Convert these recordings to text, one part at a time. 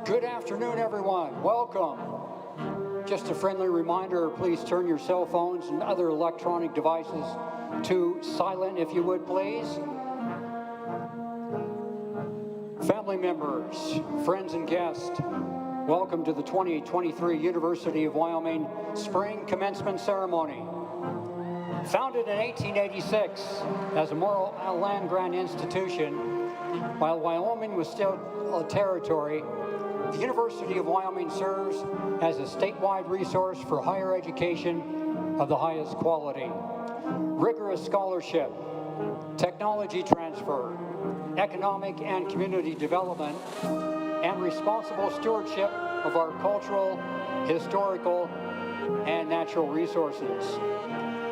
Good afternoon, everyone. Welcome. Just a friendly reminder, please turn your cell phones and other electronic devices to silent, if you would, please. Family members, friends, and guests, welcome to the 2023 University of Wyoming Spring Commencement Ceremony. Founded in 1886 as a moral land-grant institution, while Wyoming was still a territory, the University of Wyoming serves as a statewide resource for higher education of the highest quality. Rigorous scholarship, technology transfer, economic and community development, and responsible stewardship of our cultural, historical, and natural resources.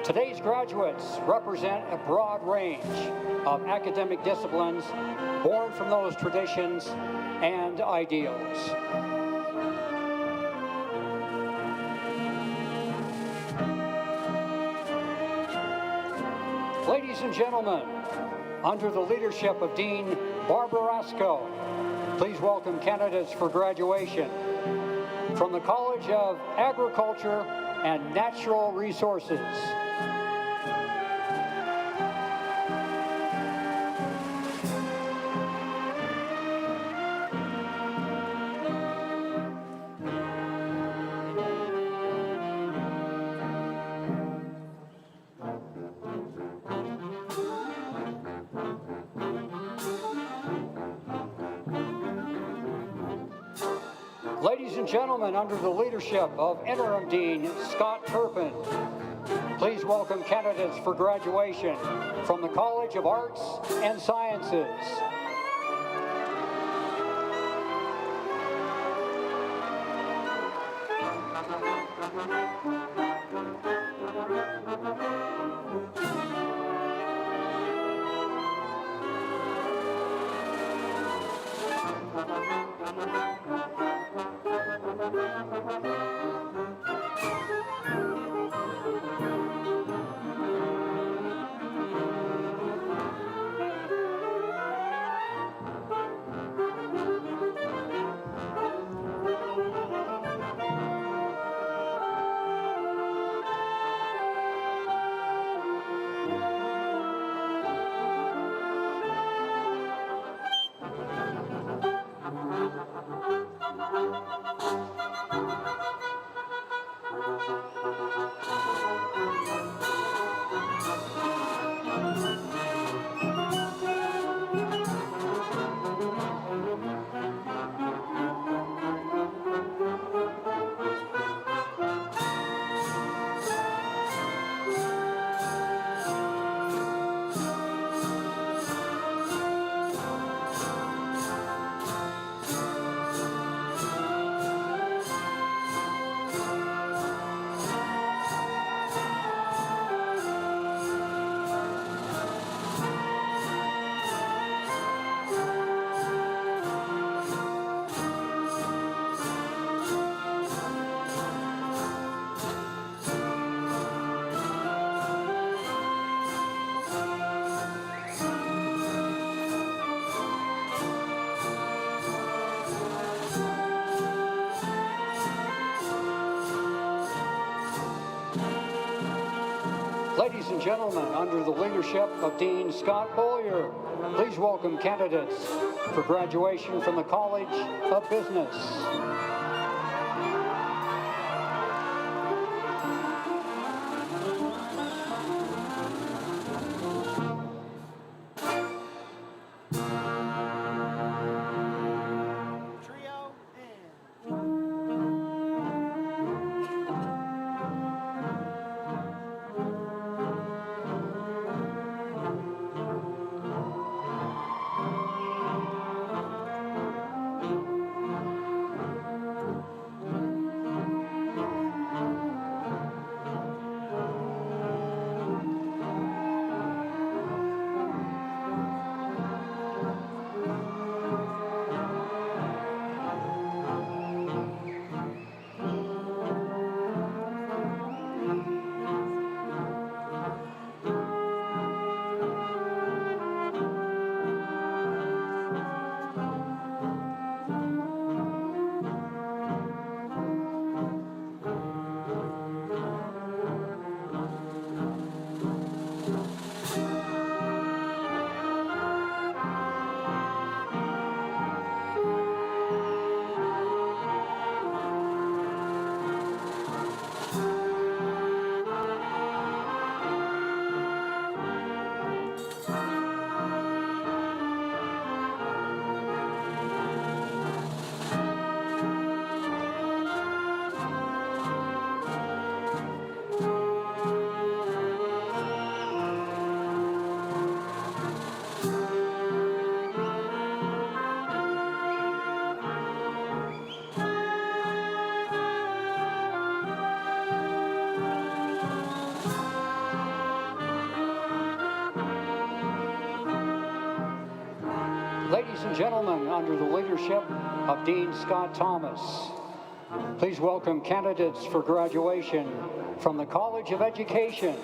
Today's graduates represent a broad range of academic disciplines born from those traditions and ideals. Ladies and gentlemen, under the leadership of Dean Barbara Rasco, please welcome candidates for graduation from the College of Agriculture and Natural Resources. Ladies and gentlemen, under the leadership of Interim Dean Scott Turpin, please welcome candidates for graduation from the College of Arts and Sciences. Ladies and gentlemen, under the leadership of Dean Scott Bollier, please welcome candidates for graduation from the College of Business. Ladies and gentlemen, under the leadership of Dean Scott Thomas, please welcome candidates for graduation from the College of Education.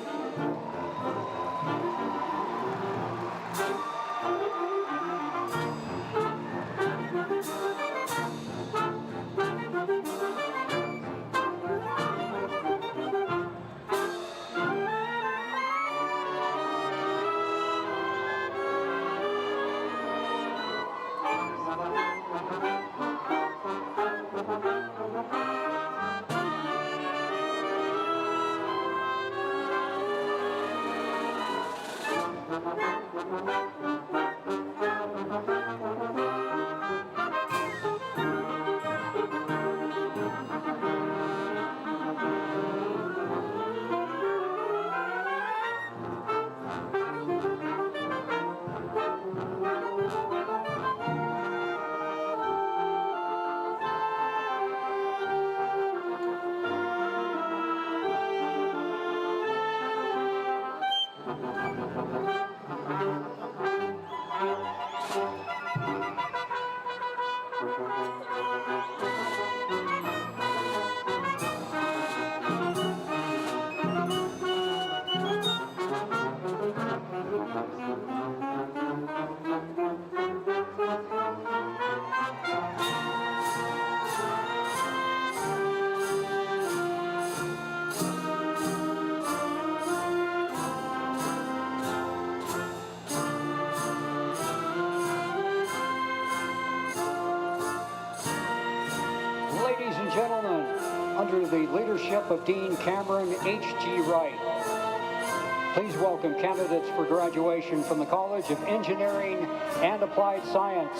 Ladies and gentlemen, under the leadership of Dean Cameron H.G. Wright, please welcome candidates for graduation from the College of Engineering and Applied Science.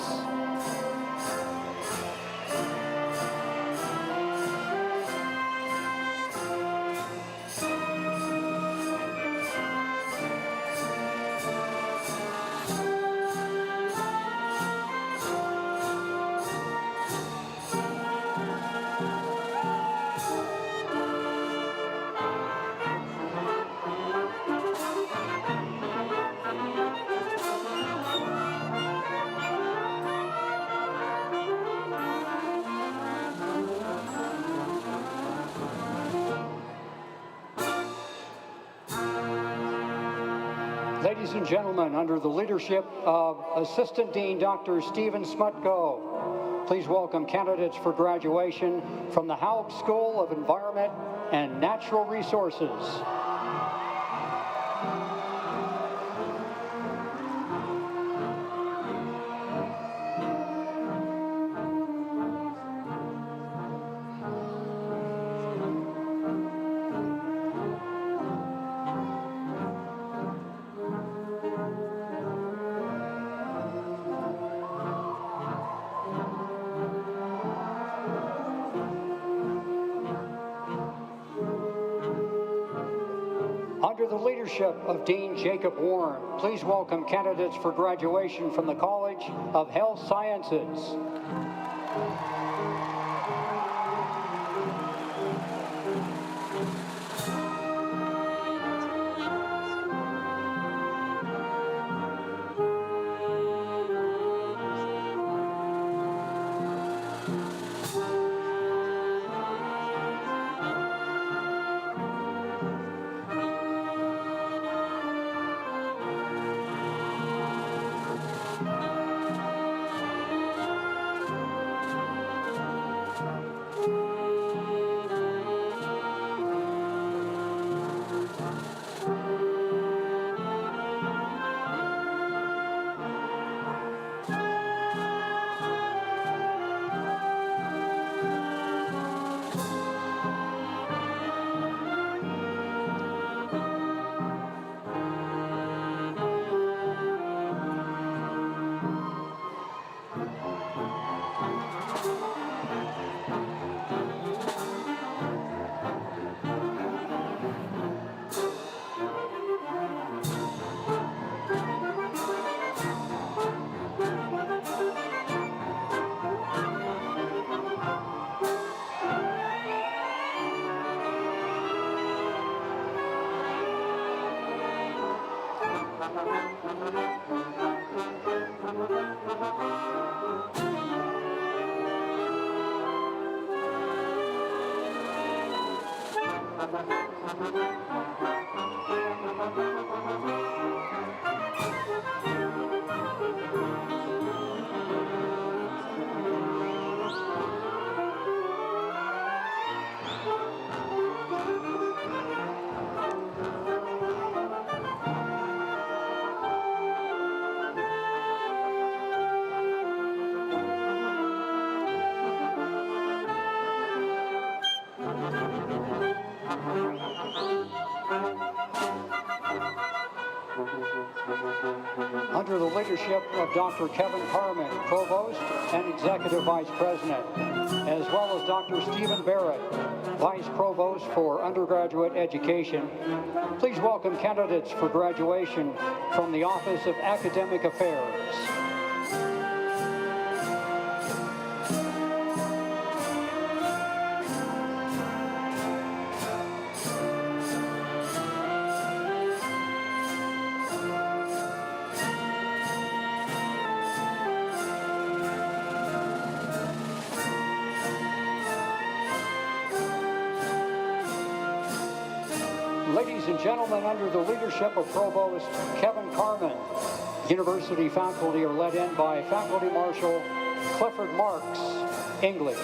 Ladies and gentlemen, under the leadership of Assistant Dean Dr. Stephen Smutko, please welcome candidates for graduation from the Haub School of Environment and Natural Resources. Under the leadership of Dean Jacob Warren, please welcome candidates for graduation from the College of Health Sciences. Under the leadership of Dr. Kevin Carmen, Provost and Executive Vice President, as well as Dr. Stephen Barrett, Vice Provost for Undergraduate Education, please welcome candidates for graduation from the Office of Academic Affairs. Ladies and gentlemen, under the leadership of Provost Kevin Carmen, university faculty are led in by Faculty Marshal Clifford Marks, English.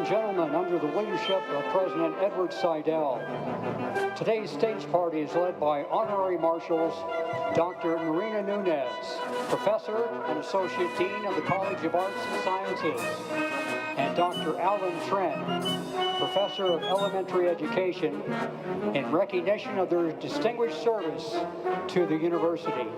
gentlemen, under the leadership of President Edward Seidel, today's stage party is led by Honorary Marshals Dr. Marina Nunez, Professor and Associate Dean of the College of Arts and Sciences, and Dr. Alan Trent, Professor of Elementary Education, in recognition of their distinguished service to the university.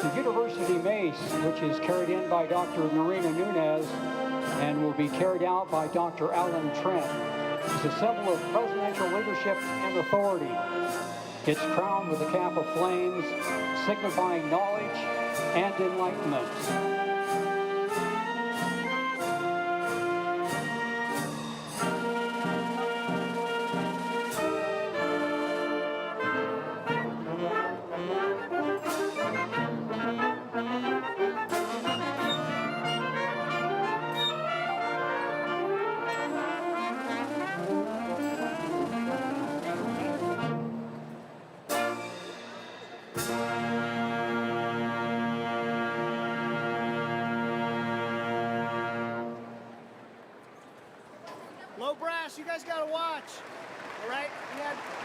The University Mace, which is carried in by Dr. Marina Nunez and will be carried out by Dr. Alan Trent, is a symbol of presidential leadership and authority. It's crowned with a cap of flames, signifying knowledge and enlightenment. Low brass, you guys gotta watch. All right,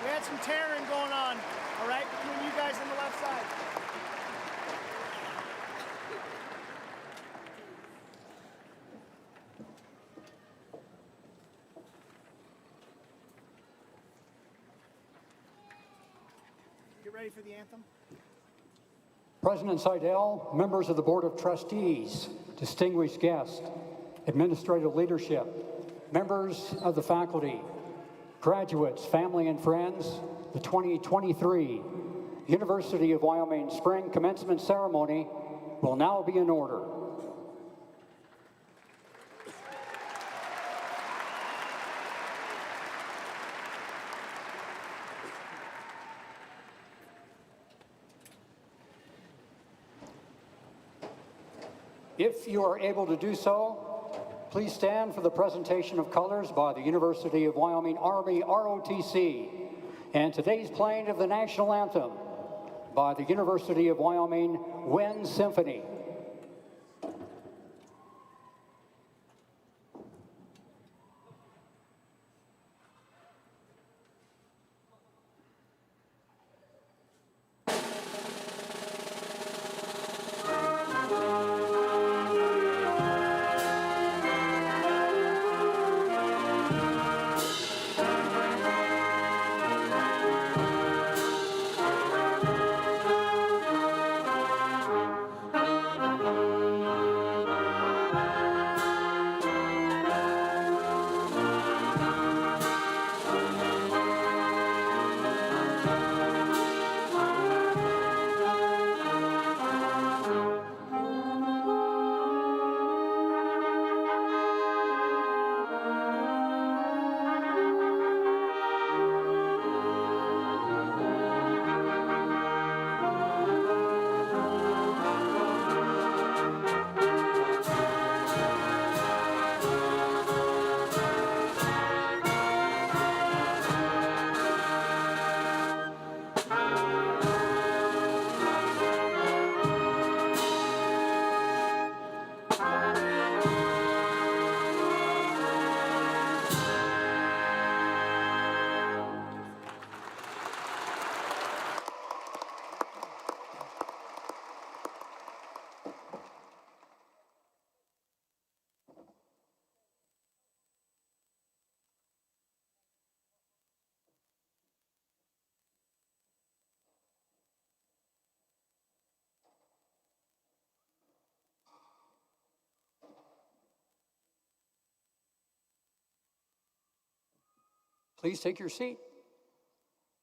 we had some tearing going on. All right, between you guys on the left side. Get ready for the anthem. President Seidel, members of the Board of Trustees, distinguished guests, administrative leadership, members of the faculty, graduates, family, and friends, the 2023 University of Wyoming Spring Commencement Ceremony will now be in order. If you are able to do so, please stand for the presentation of colors by the University of Wyoming Army ROTC and today's playing of the national anthem by the University of Wyoming Wind Symphony. Please take your seat.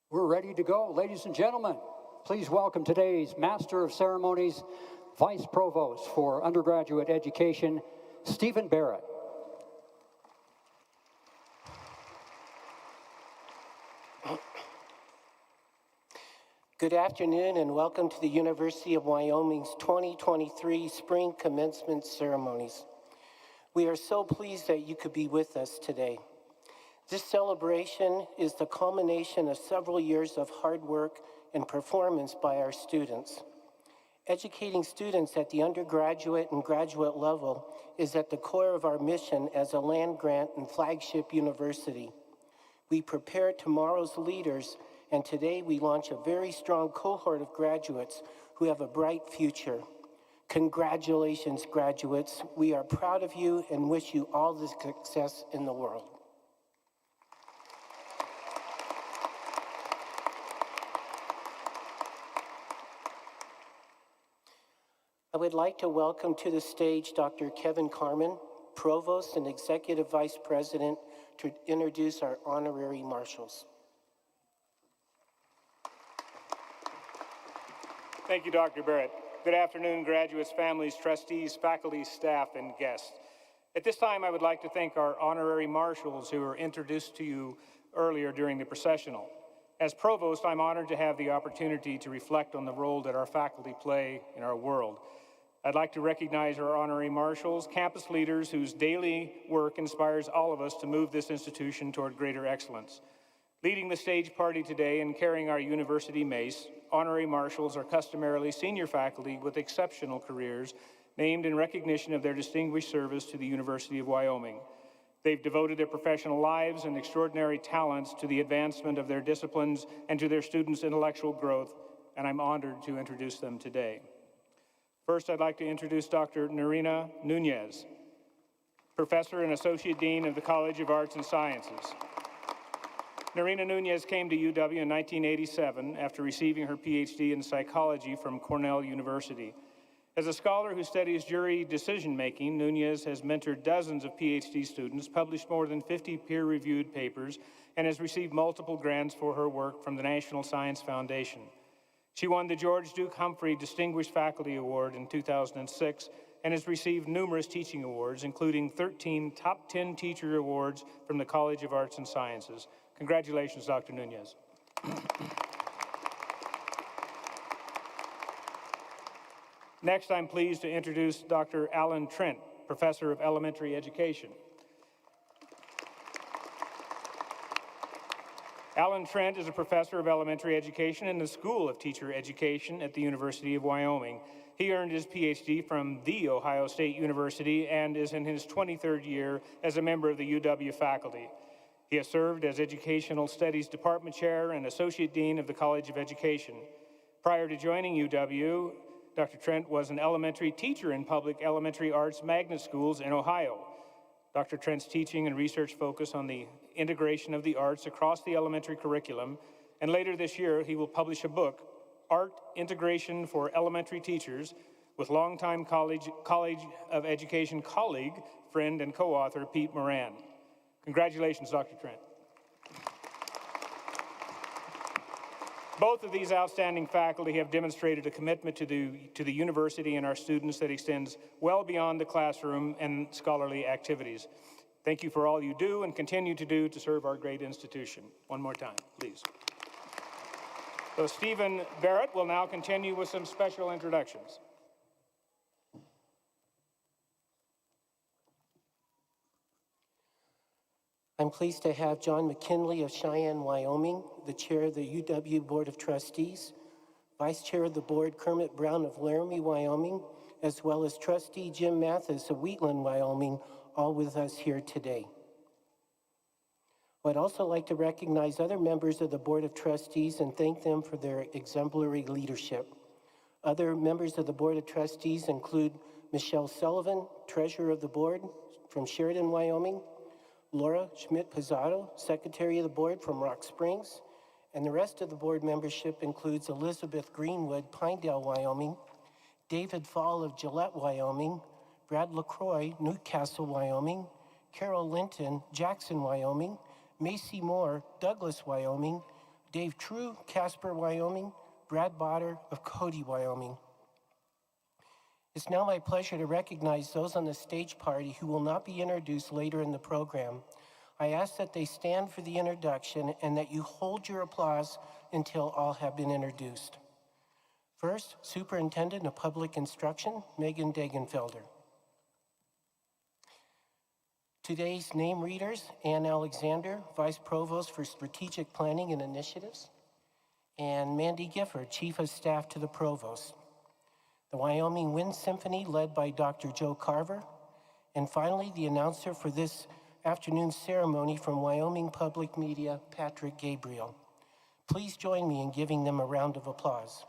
We're ready to go. Ladies and gentlemen, please welcome today's Master of Ceremonies, Vice Provost for Undergraduate Education, Stephen Barrett. Good afternoon and welcome to the University of Wyoming's 2023 Spring Commencement Ceremonies. We are so pleased that you could be with us today. This celebration is the culmination of several years of hard work and performance by our students. Educating students at the undergraduate and graduate level is at the core of our mission as a land-grant and flagship university. We prepare tomorrow's leaders, and today we launch a very strong cohort of graduates who have a bright future. Congratulations, graduates. We are proud of you and wish you all the success in the world. I would like to welcome to the stage Dr. Kevin Carmen, Provost and Executive Vice President, to introduce our honorary marshals. Thank you, Dr. Barrett. Good afternoon, graduates, families, trustees, faculty, staff, and guests. At this time, I would like to thank our honorary marshals who were introduced to you earlier during the processional. As Provost, I'm honored to have the opportunity to reflect on the role that our faculty play in our world. I'd like to recognize our honorary marshals, campus leaders whose daily work inspires all of us to move this institution toward greater excellence. Leading the stage party today and carrying our university mace, honorary marshals are customarily senior faculty with exceptional careers, named in recognition of their distinguished service to the University of Wyoming. They've devoted their professional lives and extraordinary talents to the advancement of their disciplines and to their students' intellectual growth, and I'm honored to introduce them today. First, I'd like to introduce Dr. Narina Nunez, Professor and Associate Dean of the College of Arts and Sciences. Narina Nunez came to UW in 1987 after receiving her PhD in psychology from Cornell University. As a scholar who studies jury decision-making, Nunez has mentored dozens of PhD students, published more than 50 peer-reviewed papers, and has received multiple grants for her work from the National Science Foundation. She won the George Duke Humphrey Distinguished Faculty Award in 2006 and has received numerous teaching awards, including 13 top 10 teacher awards from the College of Arts and Sciences. Congratulations, Dr. Nunez. Next, I'm pleased to introduce Dr. Alan Trent, Professor of Elementary Education. Alan Trent is a professor of elementary education in the School of Teacher Education at the University of Wyoming. He earned his PhD from The Ohio State University and is in his 23rd year as a member of the UW faculty. He has served as Educational Studies Department Chair and Associate Dean of the College of Education. Prior to joining UW, Dr. Trent was an elementary teacher in public elementary arts magnet schools in Ohio. Dr. Trent's teaching and research focus on the integration of the arts across the elementary curriculum, and later this year he will publish a book, Art Integration for Elementary Teachers, with longtime College of Education colleague, friend, and co-author Pete Moran. Congratulations, Dr. Trent. Both of these outstanding faculty have demonstrated a commitment to the university and our students that extends well beyond the classroom and scholarly activities. Thank you for all you do and continue to do to serve our great institution. One more time, please. So Stephen Barrett will now continue with some special introductions. I'm pleased to have John McKinley of Cheyenne, Wyoming, the chair of the UW Board of Trustees, vice chair of the board Kermit Brown of Laramie, Wyoming, as well as trustee Jim Mathis of Wheatland, Wyoming, all with us here today. I'd also like to recognize other members of the Board of Trustees and thank them for their exemplary leadership. Other members of the Board of Trustees include Michelle Sullivan, treasurer of the board from Sheridan, Wyoming, Laura Schmidt-Pizzato, secretary of the board from Rock Springs, and the rest of the board membership includes Elizabeth Greenwood, Pinedale, Wyoming, David Fall of Gillette, Wyoming, Brad LaCroix, Newcastle, Wyoming, Carol Linton, Jackson, Wyoming, Macy Moore, Douglas, Wyoming, Dave True, Casper, Wyoming, Brad Botter of Cody, Wyoming. It's now my pleasure to recognize those on the stage party who will not be introduced later in the program. I ask that they stand for the introduction and that you hold your applause until all have been introduced. First, Superintendent of Public Instruction, Megan Degenfelder. Today's name readers, Ann Alexander, Vice Provost for Strategic Planning and Initiatives, and Mandy Gifford, Chief of Staff to the Provost. The Wyoming Wind Symphony, led by Dr. Joe Carver, and finally, the announcer for this afternoon's ceremony from Wyoming Public Media, Patrick Gabriel. Please join me in giving them a round of applause.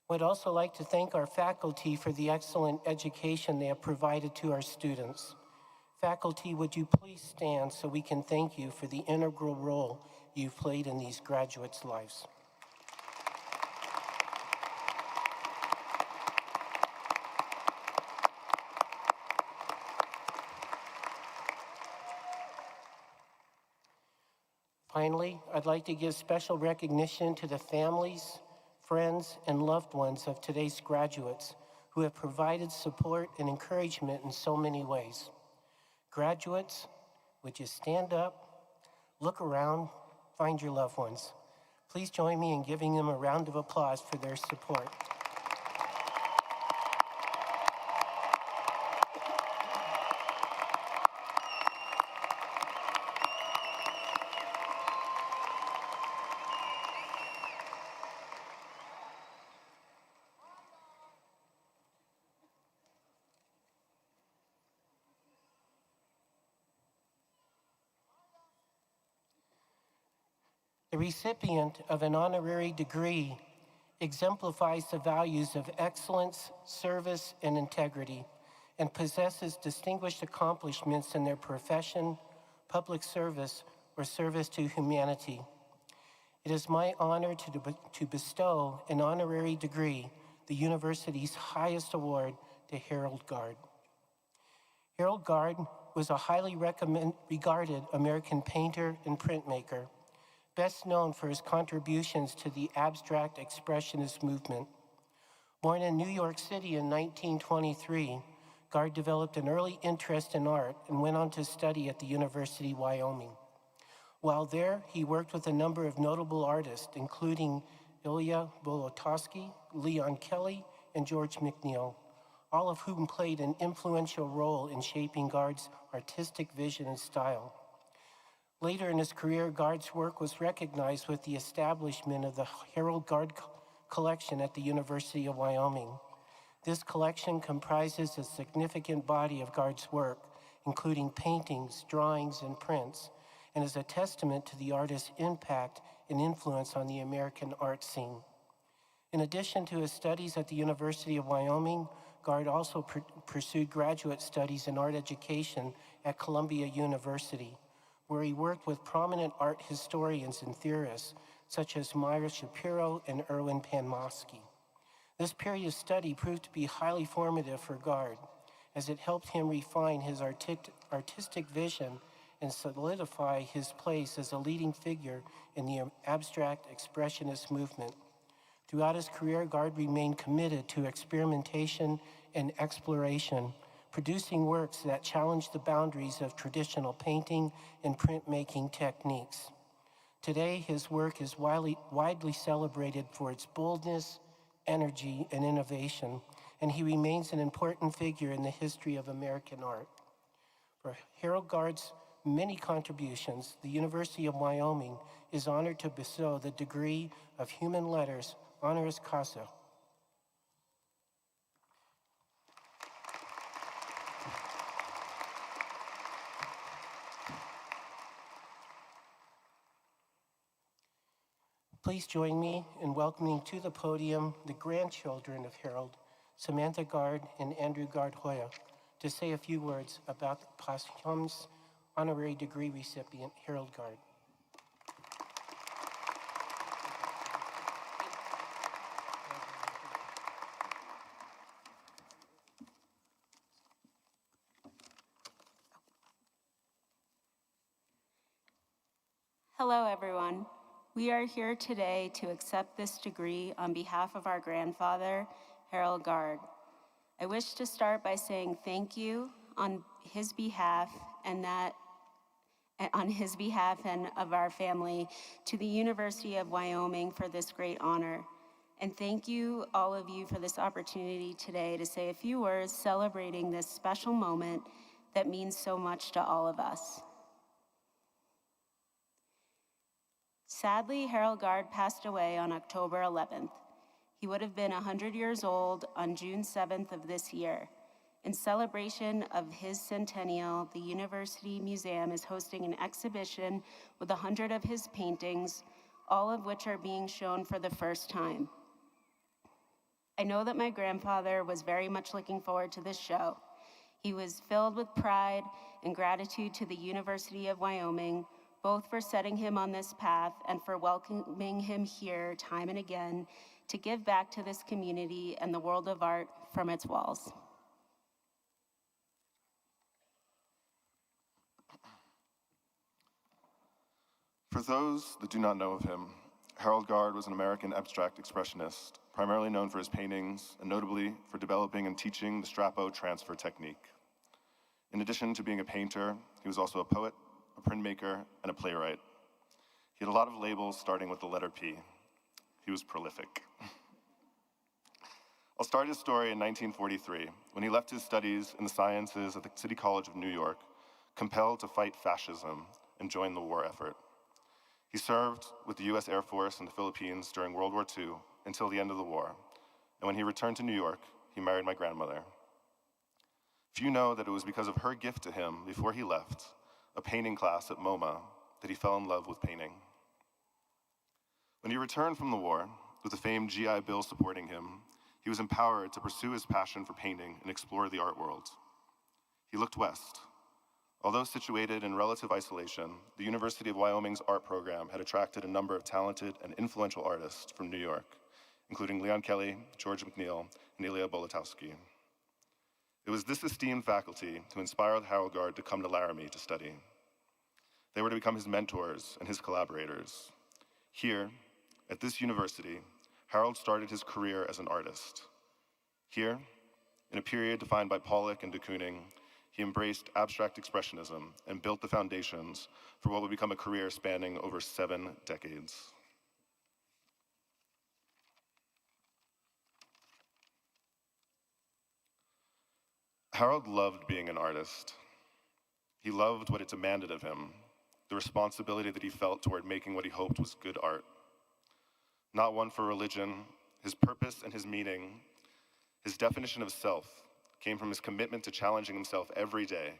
I'd also like to thank our faculty for the excellent education they have provided to our students. Faculty, would you please stand so we can thank you for the integral role you've played in these graduates' lives. Finally, I'd like to give special recognition to the families, friends, and loved ones of today's graduates who have provided support and encouragement in so many ways. Graduates, would you stand up, look around, find your loved ones. Please join me in giving them a round of applause for their support. The recipient of an honorary degree exemplifies the values of excellence, service, and integrity, and possesses distinguished accomplishments in their profession, public service, or service to humanity. It is my honor to bestow an honorary degree, the university's highest award, to Harold Guard. Harold Guard was a highly regarded American painter and printmaker, best known for his contributions to the abstract expressionist movement. Born in New York City in 1923, Guard developed an early interest in art and went on to study at the University of Wyoming. While there, he worked with a number of notable artists, including Ilya Bolotowski, Leon Kelly, and George McNeil, all of whom played an influential role in shaping Guard's artistic vision and style. Later in his career, Guard's work was recognized with the establishment of the Harold Guard Collection at the University of Wyoming. This collection comprises a significant body of Guard's work, including paintings, drawings, and prints, and is a testament to the artist's impact and influence on the American art scene. In addition to his studies at the University of Wyoming, Guard also pursued graduate studies in art education at Columbia University, where he worked with prominent art historians and theorists such as Myra Shapiro and Erwin Panofsky. This period of study proved to be highly formative for Guard, as it helped him refine his artistic vision and solidify his place as a leading figure in the abstract expressionist movement. Throughout his career, Guard remained committed to experimentation and exploration, producing works that challenge the boundaries of traditional painting and printmaking techniques. Today, his work is widely celebrated for its boldness, energy, and innovation, and he remains an important figure in the history of American art. For Harold Guard's many contributions, the University of Wyoming is honored to bestow the degree of Human Letters honoris causa. Please join me in welcoming to the podium the grandchildren of Harold, Samantha Guard and Andrew Guard Hoya, to say a few words about the posthumous honorary degree recipient, Harold Guard. Hello, everyone. We are here today to accept this degree on behalf of our grandfather, Harold Guard. I wish to start by saying thank you on his behalf and of our family to the University of Wyoming for this great honor. And thank you, all of you, for this opportunity today to say a few words celebrating this special moment that means so much to all of us. Sadly, Harold Guard passed away on October 11th. He would have been 100 years old on June 7th of this year. In celebration of his centennial, the University Museum is hosting an exhibition with 100 of his paintings, all of which are being shown for the first time. I know that my grandfather was very much looking forward to this show. He was filled with pride and gratitude to the University of Wyoming, both for setting him on this path and for welcoming him here time and again to give back to this community and the world of art from its walls. For those that do not know of him, Harold Guard was an American abstract expressionist, primarily known for his paintings and notably for developing and teaching the Strappo transfer technique. In addition to being a painter, he was also a poet, a printmaker, and a playwright. He had a lot of labels starting with the letter P. He was prolific. I'll start his story in 1943, when he left his studies in the sciences at the City College of New York, compelled to fight fascism and join the war effort. He served with the US Air Force in the Philippines during World War II until the end of the war, and when he returned to New York, he married my grandmother. Few know that it was because of her gift to him before he left, a painting class at MoMA, that he fell in love with painting. When he returned from the war, with the famed GI Bill supporting him, he was empowered to pursue his passion for painting and explore the art world. He looked west. Although situated in relative isolation, the University of Wyoming's art program had attracted a number of talented and influential artists from New York, including Leon Kelly, George McNeil, and Ilya Bolotowski. It was this esteemed faculty who inspired Harold Guard to come to Laramie to study. They were to become his mentors and his collaborators. Here, at this university, Harold started his career as an artist. Here, in a period defined by Pollock and de Kooning, he embraced abstract expressionism and built the foundations for what would become a career spanning over 7 decades. Harold loved being an artist. He loved what it demanded of him, the responsibility that he felt toward making what he hoped was good art. Not one for religion, his purpose and his meaning, his definition of self came from his commitment to challenging himself every day,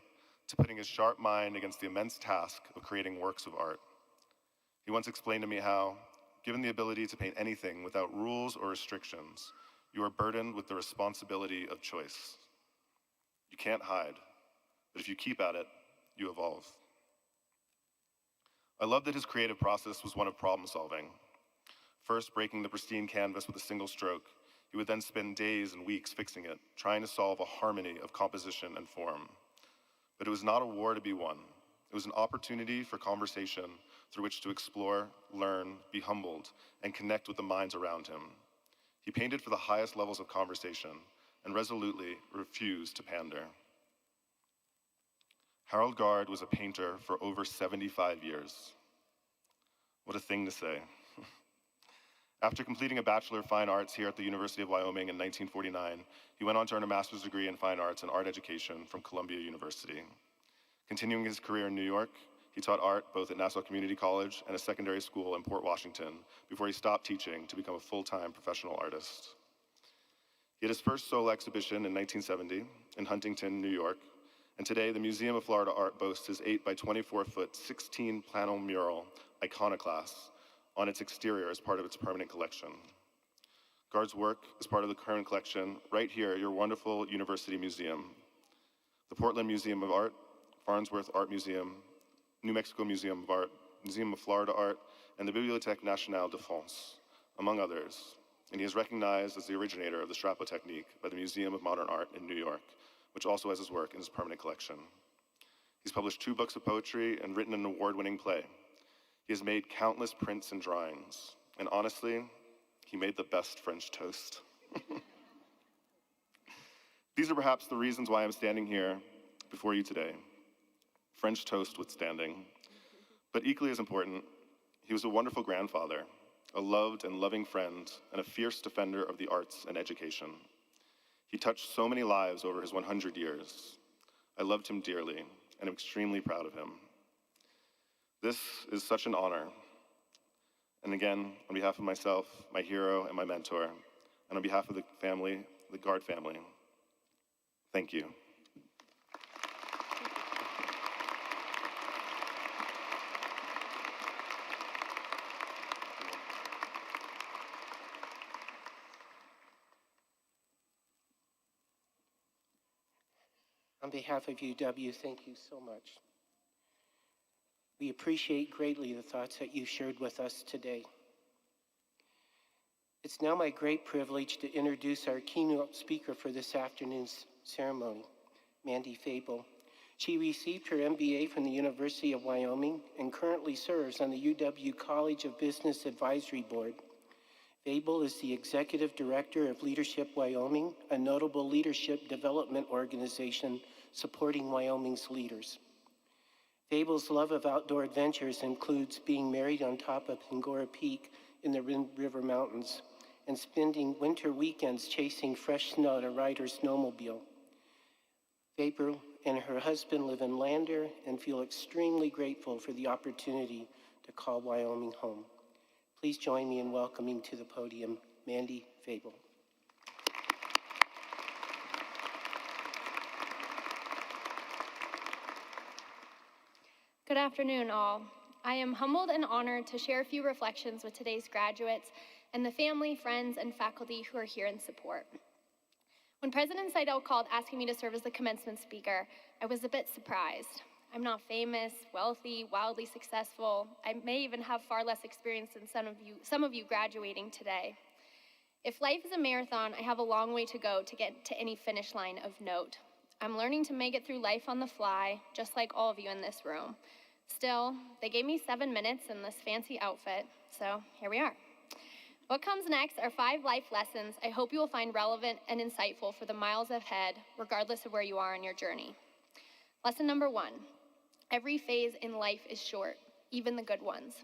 to putting his sharp mind against the immense task of creating works of art. He once explained to me how, given the ability to paint anything without rules or restrictions, you are burdened with the responsibility of choice. You can't hide, but if you keep at it, you evolve. I love that his creative process was one of problem solving. First, breaking the pristine canvas with a single stroke, he would then spend days and weeks fixing it, trying to solve a harmony of composition and form. But it was not a war to be won. It was an opportunity for conversation through which to explore, learn, be humbled, and connect with the minds around him. He painted for the highest levels of conversation and resolutely refused to pander. Harold Guard was a painter for over 75 years. What a thing to say. After completing a Bachelor of Fine Arts here at the University of Wyoming in 1949, he went on to earn a master's degree in Fine Arts and Art Education from Columbia University. Continuing his career in New York, he taught art both at Nassau Community College and a secondary school in Port Washington before he stopped teaching to become a full-time professional artist. He had his first solo exhibition in 1970 in Huntington, New York, and today the Museum of Florida Art boasts his 8 by 24-foot, 16-panel mural, Iconoclast, on its exterior as part of its permanent collection. Guard's work is part of the current collection right here at your wonderful University Museum. The Portland Museum of Art, Farnsworth Art Museum, New Mexico Museum of Art, Museum of Florida Art, and the Bibliothèque Nationale de France, among others. And he is recognized as the originator of the Strappo technique by the Museum of Modern Art in New York, which also has his work in his permanent collection. He's published 2 books of poetry and written an award-winning play. He has made countless prints and drawings, and honestly, he made the best French toast. These are perhaps the reasons why I'm standing here before you today, French toast withstanding. But equally as important, he was a wonderful grandfather, a loved and loving friend, and a fierce defender of the arts and education. He touched so many lives over his 100 years. I loved him dearly, and am extremely proud of him. This is such an honor. And again, on behalf of myself, my hero, and my mentor, and on behalf of the family, the Guard family, thank you. On behalf of UW, thank you so much. We appreciate greatly the thoughts that you shared with us today. It's now my great privilege to introduce our keynote speaker for this afternoon's ceremony, Mandy Fable. She received her MBA from the University of Wyoming and currently serves on the UW College of Business Advisory Board. Fable is the Executive Director of Leadership Wyoming, a notable leadership development organization supporting Wyoming's leaders. Fable's love of outdoor adventures includes being married on top of Pangora Peak in the River Mountains and spending winter weekends chasing fresh snow to ride her snowmobile. Fable and her husband live in Lander and feel extremely grateful for the opportunity to call Wyoming home. Please join me in welcoming to the podium Mandy Fable. Good afternoon, all. I am humbled and honored to share a few reflections with today's graduates and the family, friends, and faculty who are here in support. When President Seidel called asking me to serve as the commencement speaker, I was a bit surprised. I'm not famous, wealthy, wildly successful. I may even have far less experience than some of you graduating today. If life is a marathon, I have a long way to go to get to any finish line of note. I'm learning to make it through life on the fly, just like all of you in this room. Still, they gave me 7 minutes in this fancy outfit, so here we are. What comes next are 5 life lessons I hope you will find relevant and insightful for the miles ahead, regardless of where you are in your journey. Lesson number 1, every phase in life is short, even the good ones.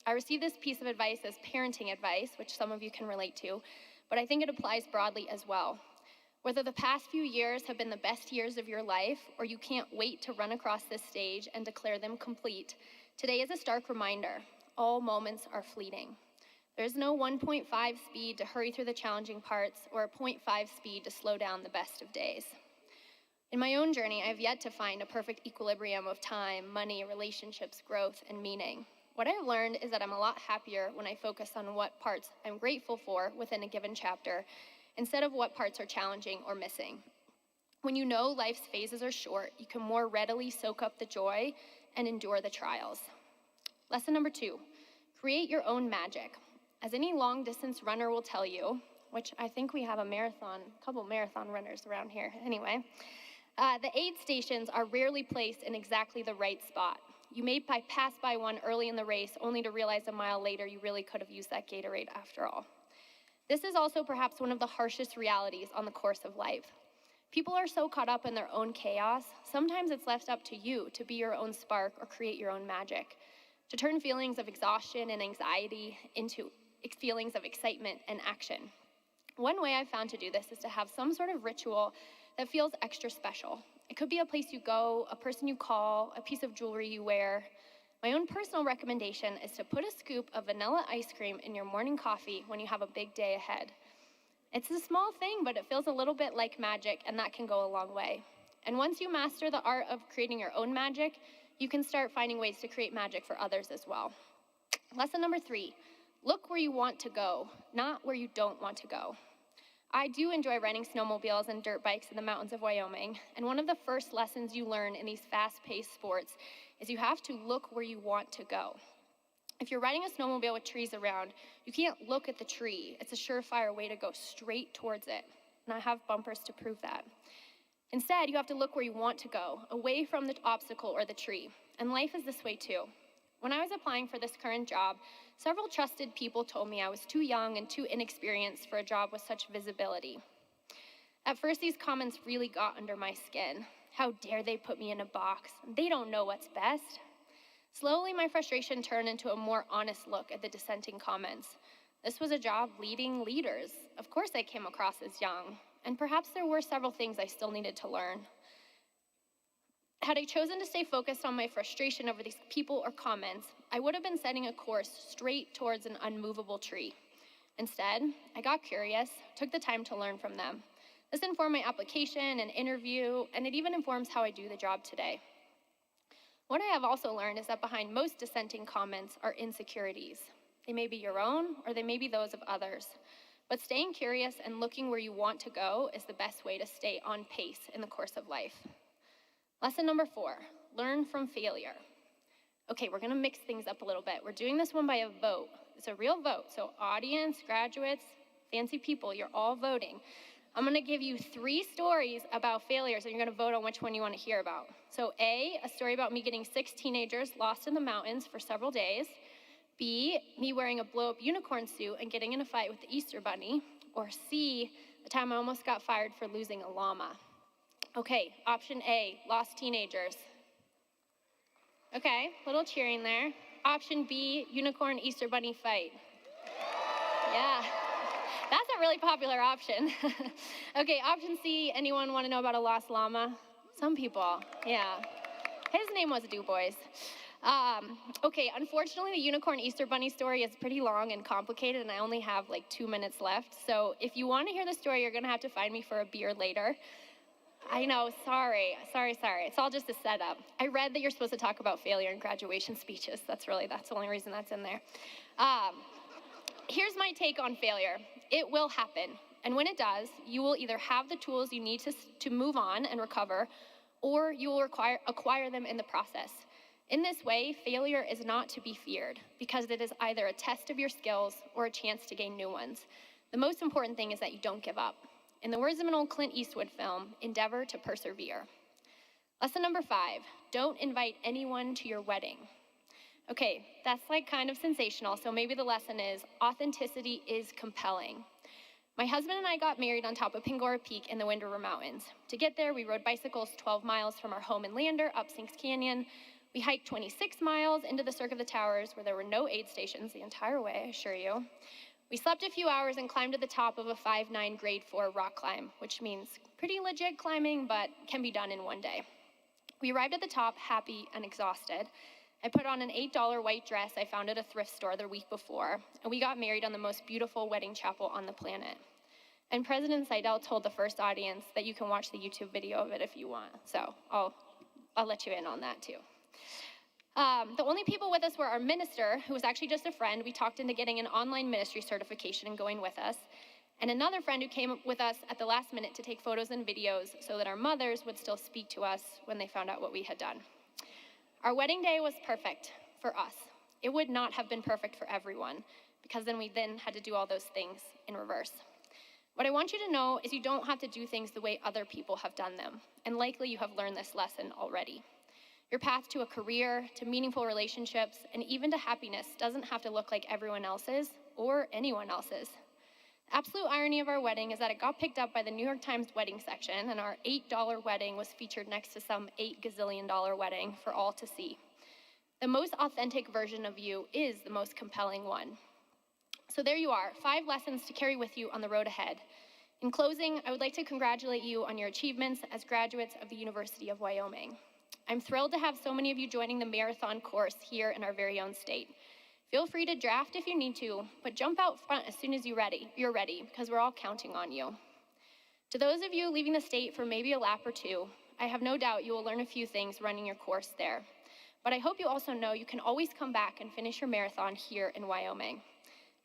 I received this piece of advice as parenting advice, which some of you can relate to, but I think it applies broadly as well. Whether the past few years have been the best years of your life, or you can't wait to run across this stage and declare them complete, today is a stark reminder, all moments are fleeting. There's no 1.5 speed to hurry through the challenging parts, or a 0.5 speed to slow down the best of days. In my own journey, I've yet to find a perfect equilibrium of time, money, relationships, growth, and meaning. What I've learned is that I'm a lot happier when I focus on what parts I'm grateful for within a given chapter, instead of what parts are challenging or missing. When you know life's phases are short, you can more readily soak up the joy and endure the trials. Lesson number 2, create your own magic. As any long-distance runner will tell you, which I think we have a couple marathon runners around here anyway, the aid stations are rarely placed in exactly the right spot. You may pass by one early in the race only to realize a mile later you really could have used that Gatorade after all. This is also perhaps one of the harshest realities on the course of life. People are so caught up in their own chaos, sometimes it's left up to you to be your own spark or create your own magic, to turn feelings of exhaustion and anxiety into feelings of excitement and action. One way I've found to do this is to have some sort of ritual that feels extra special. It could be a place you go, a person you call, a piece of jewelry you wear. My own personal recommendation is to put a scoop of vanilla ice cream in your morning coffee when you have a big day ahead. It's a small thing, but it feels a little bit like magic, and that can go a long way. And once you master the art of creating your own magic, you can start finding ways to create magic for others as well. Lesson number 3, look where you want to go, not where you don't want to go. I do enjoy riding snowmobiles and dirt bikes in the mountains of Wyoming, and one of the first lessons you learn in these fast-paced sports is you have to look where you want to go. If you're riding a snowmobile with trees around, you can't look at the tree. It's a surefire way to go straight towards it, and I have bumpers to prove that. Instead, you have to look where you want to go, away from the obstacle or the tree, and life is this way too. When I was applying for this current job, several trusted people told me I was too young and too inexperienced for a job with such visibility. At first, these comments really got under my skin. How dare they put me in a box? They don't know what's best. Slowly, my frustration turned into a more honest look at the dissenting comments. This was a job leading leaders. Of course I came across as young, and perhaps there were several things I still needed to learn. Had I chosen to stay focused on my frustration over these people or comments, I would have been setting a course straight towards an unmovable tree. Instead, I got curious, took the time to learn from them. This informed my application and interview, and it even informs how I do the job today. What I have also learned is that behind most dissenting comments are insecurities. They may be your own, or they may be those of others. But staying curious and looking where you want to go is the best way to stay on pace in the course of life. Lesson number 4, learn from failure. Okay, we're gonna mix things up a little bit. We're doing this one by a vote. It's a real vote, so audience, graduates, fancy people, you're all voting. I'm gonna give you 3 stories about failures, and you're gonna vote on which one you wanna hear about. So A, a story about me getting 6 teenagers lost in the mountains for several days. B, me wearing a blow-up unicorn suit and getting in a fight with the Easter Bunny. Or C, the time I almost got fired for losing a llama. Okay, option A, lost teenagers. Okay, little cheering there. Option B, unicorn Easter Bunny fight. Yeah. That's a really popular option. Okay, option C, anyone want to know about a lost llama? Some people, yeah. His name was Du Bois. Okay, unfortunately, the unicorn Easter Bunny story is pretty long and complicated, and I only have like 2 minutes left. So if you want to hear the story, you're going to have to find me for a beer later. I know, sorry. It's all just a setup. I read that you're supposed to talk about failure in graduation speeches. That's the only reason that's in there. Here's my take on failure. It will happen. And when it does, you will either have the tools you need to move on and recover, or you will acquire them in the process. In this way, failure is not to be feared, because it is either a test of your skills or a chance to gain new ones. The most important thing is that you don't give up. In the words of an old Clint Eastwood film, endeavor to persevere. Lesson number 5, don't invite anyone to your wedding. Okay, that's like kind of sensational, so maybe the lesson is authenticity is compelling. My husband and I got married on top of Pangora Peak in the Wind River Mountains. To get there, we rode bicycles 12 miles from our home in Lander up Sinks Canyon. We hiked 26 miles into the Cirque of the Towers, where there were no aid stations the entire way, I assure you. We slept a few hours and climbed to the top of a 5'9" grade 4 rock climb, which means pretty legit climbing, but can be done in one day. We arrived at the top happy and exhausted. I put on an $8 white dress I found at a thrift store the week before, and we got married on the most beautiful wedding chapel on the planet. And President Seidel told the first audience that you can watch the YouTube video of it if you want, so I'll let you in on that too. The only people with us were our minister, who was actually just a friend. We talked into getting an online ministry certification and going with us, and another friend who came with us at the last minute to take photos and videos so that our mothers would still speak to us when they found out what we had done. Our wedding day was perfect for us. It would not have been perfect for everyone, because then we had to do all those things in reverse. What I want you to know is you don't have to do things the way other people have done them, and likely you have learned this lesson already. Your path to a career, to meaningful relationships, and even to happiness doesn't have to look like everyone else's or anyone else's. The absolute irony of our wedding is that it got picked up by the New York Times wedding section, and our $8 wedding was featured next to some $8 gazillion wedding for all to see. The most authentic version of you is the most compelling one. So there you are, 5 lessons to carry with you on the road ahead. In closing, I would like to congratulate you on your achievements as graduates of the University of Wyoming. I'm thrilled to have so many of you joining the marathon course here in our very own state. Feel free to draft if you need to, but jump out front as soon as you're ready, because we're all counting on you. To those of you leaving the state for maybe a lap or 2, I have no doubt you will learn a few things running your course there. But I hope you also know you can always come back and finish your marathon here in Wyoming.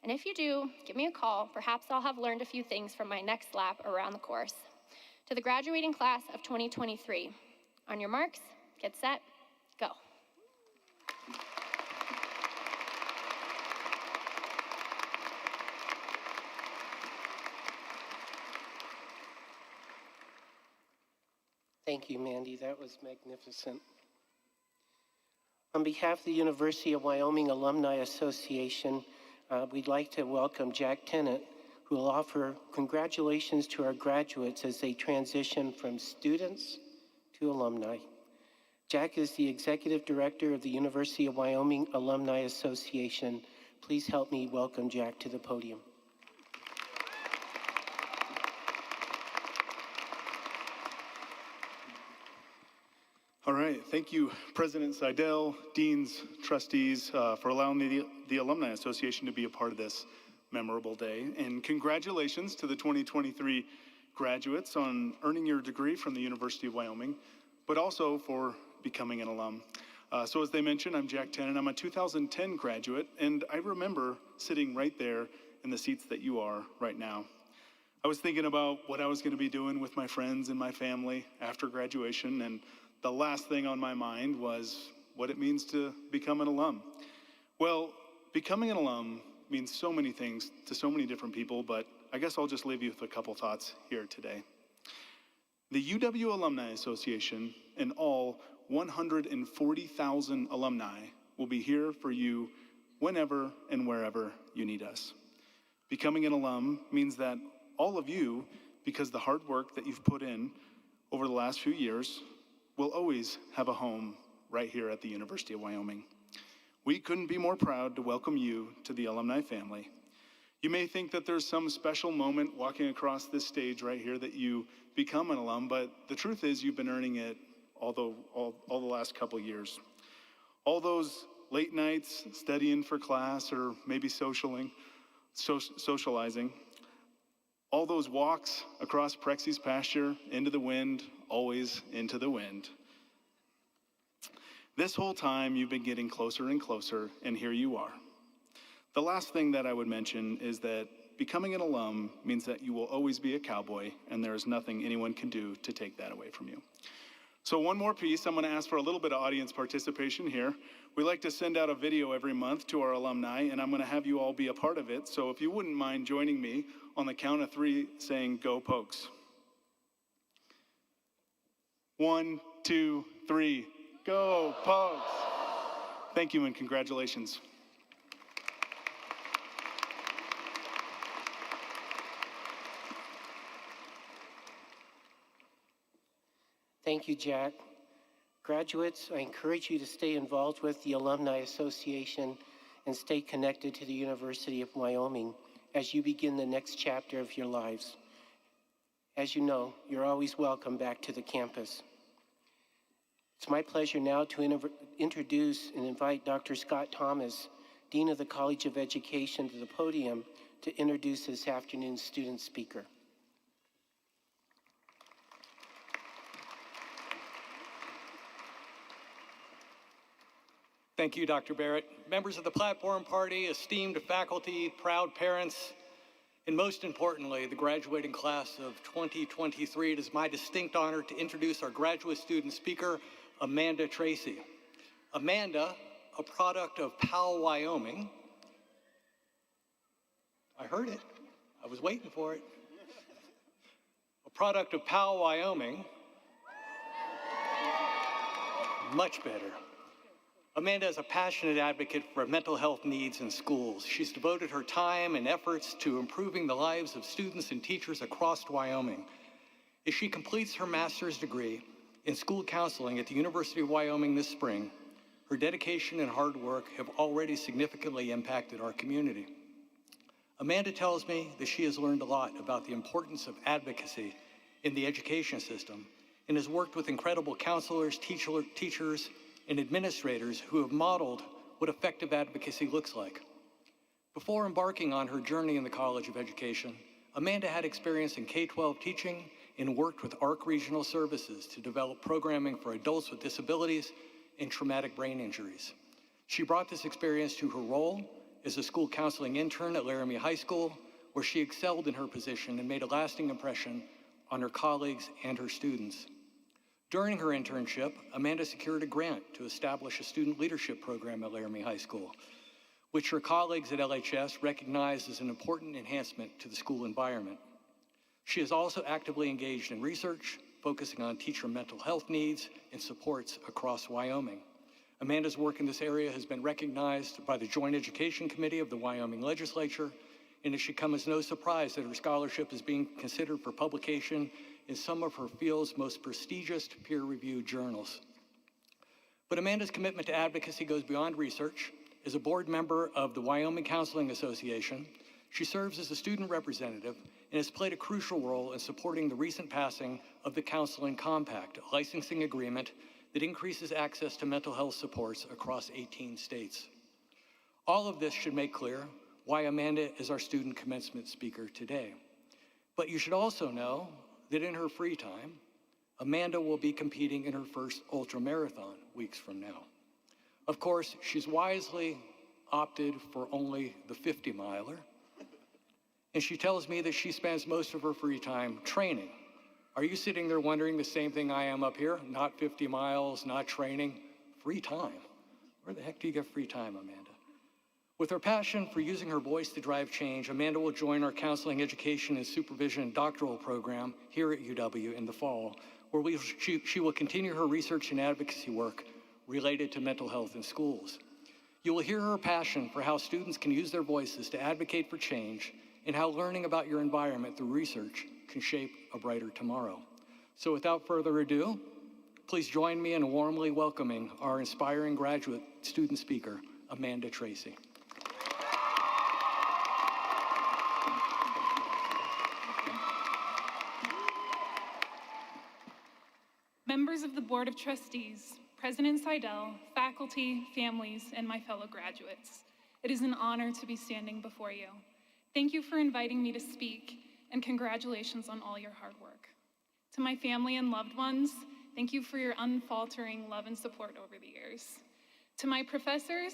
And if you do, give me a call. Perhaps I'll have learned a few things from my next lap around the course. To the graduating class of 2023, on your marks, get set, go. Thank you, Mandy. That was magnificent. On behalf of the University of Wyoming Alumni Association, we'd like to welcome Jack Tennant, who will offer congratulations to our graduates as they transition from students to alumni. Jack is the Executive Director of the University of Wyoming Alumni Association. Please help me welcome Jack to the podium. All right, thank you, President Seidel, deans, trustees, for allowing me the Alumni Association to be a part of this memorable day. And congratulations to the 2023 graduates on earning your degree from the University of Wyoming, but also for becoming an alum. So as they mentioned, I'm Jack Tennant. I'm a 2010 graduate, and I remember sitting right there in the seats that you are right now. I was thinking about what I was going to be doing with my friends and my family after graduation, and the last thing on my mind was what it means to become an alum. Well, becoming an alum means so many things to so many different people, but I guess I'll just leave you with a couple thoughts here today. The UW Alumni Association and all 140,000 alumni will be here for you whenever and wherever you need us. Becoming an alum means that all of you, because the hard work that you've put in over the last few years, will always have a home right here at the University of Wyoming. We couldn't be more proud to welcome you to the alumni family. You may think that there's some special moment walking across this stage right here that you become an alum, but the truth is you've been earning it all the last couple years. All those late nights studying for class or maybe socializing, all those walks across Prexy's pasture into the wind, always into the wind. This whole time you've been getting closer and closer, and here you are. The last thing that I would mention is that becoming an alum means that you will always be a cowboy, and there is nothing anyone can do to take that away from you. So one more piece, I'm going to ask for a little bit of audience participation here. We like to send out a video every month to our alumni, and I'm going to have you all be a part of it. So if you wouldn't mind joining me on the count of 3 saying, "Go Pokes." 1, 2, 3, go Pokes. Thank you and congratulations. Thank you, Jack. Graduates, I encourage you to stay involved with the Alumni Association and stay connected to the University of Wyoming as you begin the next chapter of your lives. As you know, you're always welcome back to the campus. It's my pleasure now to introduce and invite Dr. Scott Thomas, Dean of the College of Education, to the podium to introduce this afternoon's student speaker. Thank you, Dr. Barrett. Members of the platform party, esteemed faculty, proud parents, and most importantly, the graduating class of 2023, it is my distinct honor to introduce our graduate student speaker, Amanda Tracy. Amanda, a product of Powell, Wyoming. I heard it. I was waiting for it. A product of Powell, Wyoming. Much better. Amanda is a passionate advocate for mental health needs in schools. She's devoted her time and efforts to improving the lives of students and teachers across Wyoming. As she completes her master's degree in school counseling at the University of Wyoming this spring, her dedication and hard work have already significantly impacted our community. Amanda tells me that she has learned a lot about the importance of advocacy in the education system and has worked with incredible counselors, teachers, and administrators who have modeled what effective advocacy looks like. Before embarking on her journey in the College of Education, Amanda had experience in K-12 teaching and worked with ARC Regional Services to develop programming for adults with disabilities and traumatic brain injuries. She brought this experience to her role as a school counseling intern at Laramie High School, where she excelled in her position and made a lasting impression on her colleagues and her students. During her internship, Amanda secured a grant to establish a student leadership program at Laramie High School, which her colleagues at LHS recognized as an important enhancement to the school environment. She is also actively engaged in research, focusing on teacher mental health needs and supports across Wyoming. Amanda's work in this area has been recognized by the Joint Education Committee of the Wyoming Legislature, and it should come as no surprise that her scholarship is being considered for publication in some of her field's most prestigious peer-reviewed journals. But Amanda's commitment to advocacy goes beyond research. As a board member of the Wyoming Counseling Association, she serves as a student representative and has played a crucial role in supporting the recent passing of the Counseling Compact, a licensing agreement that increases access to mental health supports across 18 states. All of this should make clear why Amanda is our student commencement speaker today. But you should also know that in her free time, Amanda will be competing in her first ultramarathon weeks from now. Of course, she's wisely opted for only the 50-miler, and she tells me that she spends most of her free time training. Are you sitting there wondering the same thing I am up here? Not 50 miles, not training, free time. Where the heck do you get free time, Amanda? With her passion for using her voice to drive change, Amanda will join our Counseling Education and Supervision doctoral program here at UW in the fall, where she will continue her research and advocacy work related to mental health in schools. You will hear her passion for how students can use their voices to advocate for change and how learning about your environment through research can shape a brighter tomorrow. So without further ado, please join me in warmly welcoming our inspiring graduate student speaker, Amanda Tracy. Members of the Board of Trustees, President Seidel, faculty, families, and my fellow graduates, it is an honor to be standing before you. Thank you for inviting me to speak, and congratulations on all your hard work. To my family and loved ones, thank you for your unfaltering love and support over the years. To my professors,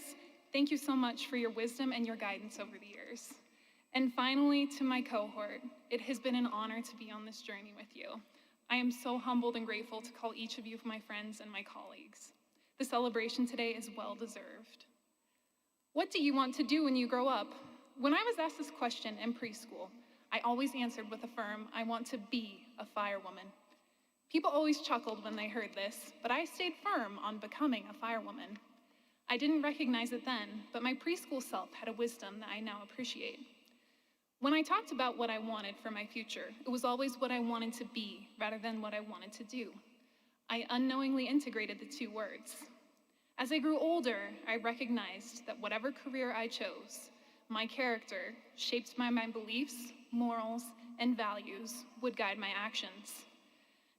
thank you so much for your wisdom and your guidance over the years. And finally, to my cohort, it has been an honor to be on this journey with you. I am so humbled and grateful to call each of you my friends and my colleagues. The celebration today is well deserved. What do you want to do when you grow up? When I was asked this question in preschool, I always answered with a firm, I want to be a firewoman. People always chuckled when they heard this, but I stayed firm on becoming a firewoman. I didn't recognize it then, but my preschool self had a wisdom that I now appreciate. When I talked about what I wanted for my future, it was always what I wanted to be rather than what I wanted to do. I unknowingly integrated the two words. As I grew older, I recognized that whatever career I chose, my character, shaped by my beliefs, morals, and values, would guide my actions.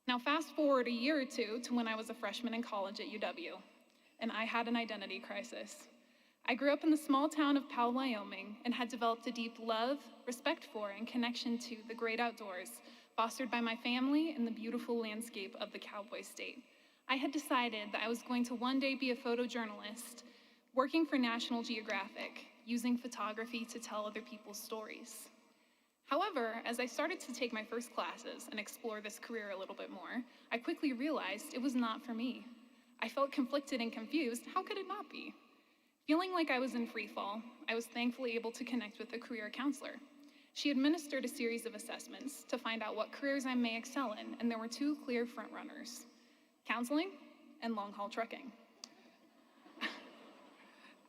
Now fast forward a year or two to when I was a freshman in college at UW, and I had an identity crisis. I grew up in the small town of Powell, Wyoming, and had developed a deep love, respect for, and connection to the great outdoors, fostered by my family and the beautiful landscape of the Cowboy State. I had decided that I was going to one day be a photojournalist, working for National Geographic, using photography to tell other people's stories. However, as I started to take my first classes and explore this career a little bit more, I quickly realized it was not for me. I felt conflicted and confused. How could it not be? Feeling like I was in free fall, I was thankfully able to connect with a career counselor. She administered a series of assessments to find out what careers I may excel in, and there were two clear frontrunners: counseling and long-haul trucking.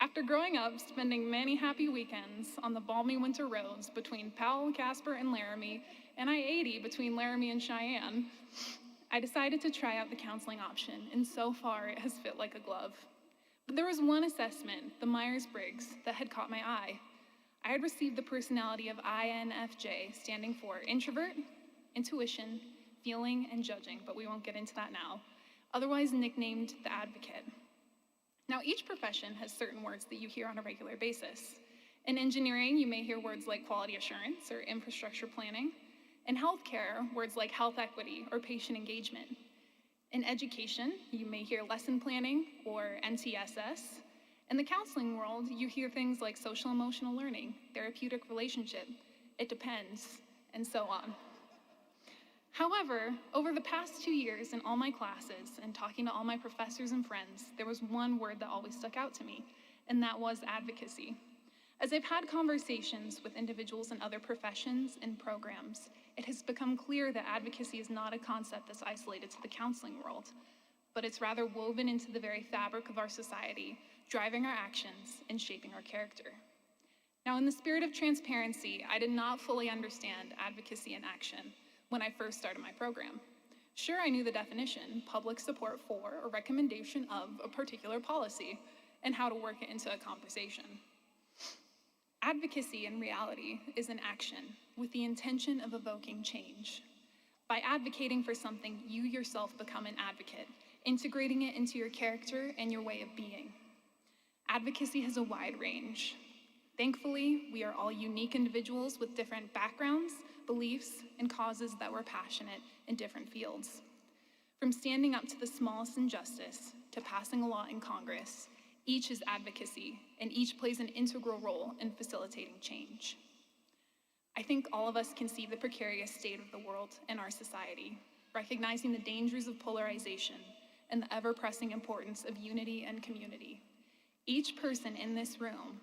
After growing up, spending many happy weekends on the balmy winter roads between Powell, Casper, and Laramie, and I-80 between Laramie and Cheyenne, I decided to try out the counseling option, and so far it has fit like a glove. But there was one assessment, the Myers-Briggs, that had caught my eye. I had received the personality of INFJ, standing for introvert, intuition, feeling, and judging, but we won't get into that now, otherwise nicknamed the advocate. Now, each profession has certain words that you hear on a regular basis. In engineering, you may hear words like quality assurance or infrastructure planning. In healthcare, words like health equity or patient engagement. In education, you may hear lesson planning or NTSS. In the counseling world, you hear things like social emotional learning, therapeutic relationship, it depends, and so on. However, over the past 2 years in all my classes and talking to all my professors and friends, there was one word that always stuck out to me, and that was advocacy. As I've had conversations with individuals in other professions and programs, it has become clear that advocacy is not a concept that's isolated to the counseling world, but it's rather woven into the very fabric of our society, driving our actions and shaping our character. Now, in the spirit of transparency, I did not fully understand advocacy in action when I first started my program. Sure, I knew the definition, public support for or recommendation of a particular policy, and how to work it into a conversation. Advocacy in reality is an action with the intention of evoking change. By advocating for something, you yourself become an advocate, integrating it into your character and your way of being. Advocacy has a wide range. Thankfully, we are all unique individuals with different backgrounds, beliefs, and causes that we're passionate in different fields. From standing up to the smallest injustice to passing a law in Congress, each is advocacy, and each plays an integral role in facilitating change. I think all of us can see the precarious state of the world and our society, recognizing the dangers of polarization and the ever-pressing importance of unity and community. Each person in this room,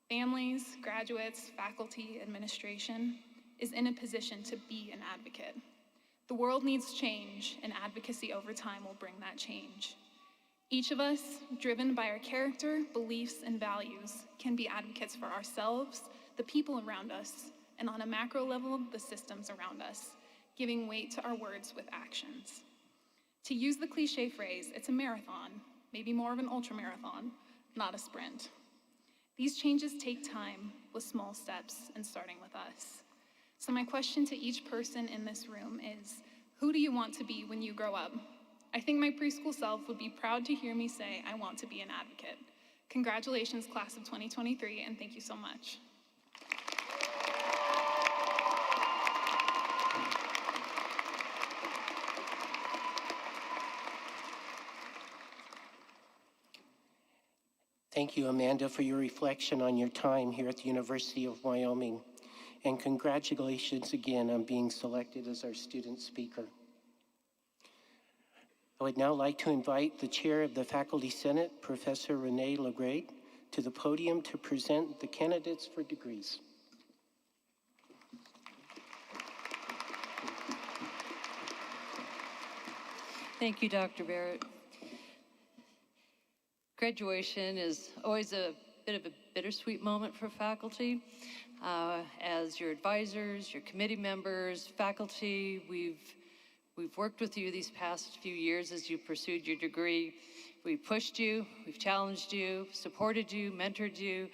families, graduates, faculty, administration, is in a position to be an advocate. The world needs change, and advocacy over time will bring that change. Each of us, driven by our character, beliefs, and values, can be advocates for ourselves, the people around us, and on a macro level, the systems around us, giving weight to our words with actions. To use the cliche phrase, it's a marathon, maybe more of an ultramarathon, not a sprint. These changes take time with small steps and starting with us. So my question to each person in this room is, who do you want to be when you grow up? I think my preschool self would be proud to hear me say, I want to be an advocate. Congratulations, class of 2023, and thank you so much. Thank you, Amanda, for your reflection on your time here at the University of Wyoming. And congratulations again on being selected as our student speaker. I would now like to invite the chair of the Faculty Senate, Professor Renee Legrade, to the podium to present the candidates for degrees. Thank you, Dr. Barrett. Graduation is always a bit of a bittersweet moment for faculty. As your advisors, your committee members, faculty, we've worked with you these past few years as you pursued your degree. We've pushed you, we've challenged you, supported you, mentored you,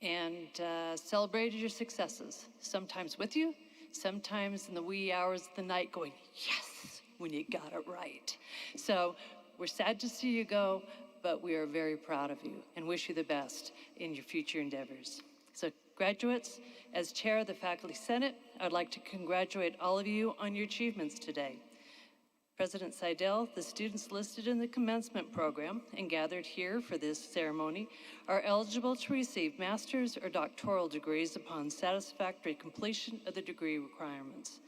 and celebrated your successes. Sometimes with you, sometimes in the wee hours of the night going, yes, when you got it right. So we're sad to see you go, but we are very proud of you and wish you the best in your future endeavors. So graduates, as chair of the Faculty Senate, I'd like to congratulate all of you on your achievements today. President Seidel, the students listed in the commencement program and gathered here for this ceremony are eligible to receive master's or doctoral degrees upon satisfactory completion of the degree requirements.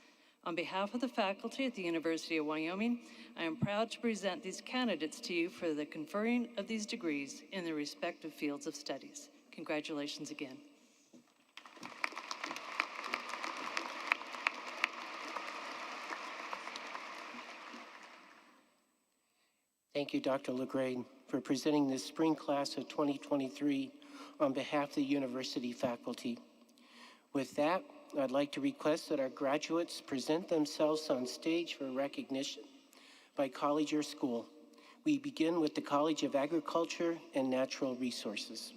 On behalf of the faculty at the University of Wyoming, I am proud to present these candidates to you for the conferring of these degrees in their respective fields of studies. Congratulations again. Thank you, Dr. Legrade, for presenting this spring class of 2023 on behalf of the university faculty. With that, I'd like to request that our graduates present themselves on stage for recognition by college or school. We begin with the College of Agriculture and Natural Resources.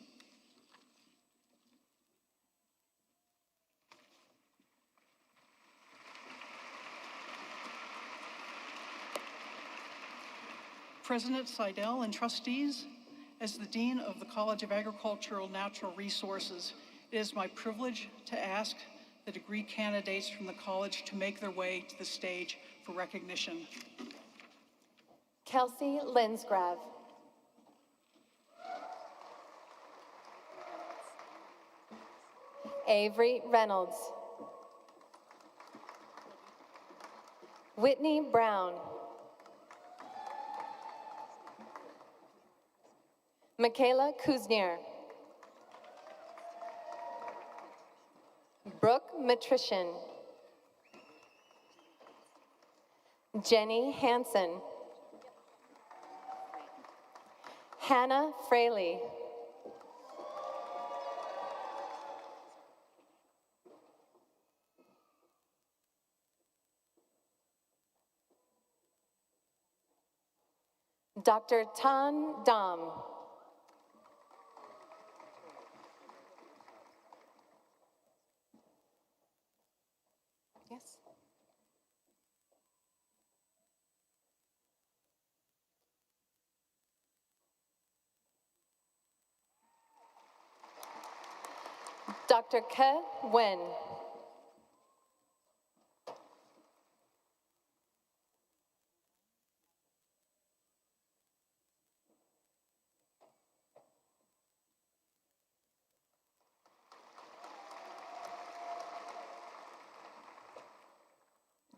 President Seidel and trustees, as the Dean of the College of Agricultural and Natural Resources, it is my privilege to ask the degree candidates from the college to make their way to the stage for recognition. Kelsey Linsgrave. Avery Reynolds. Whitney Brown. Michaela Kuznier. Brooke Matrician. Jenny Hansen. Hannah Fraley. Dr. Tan Dam. Yes. Dr. Ke Wen.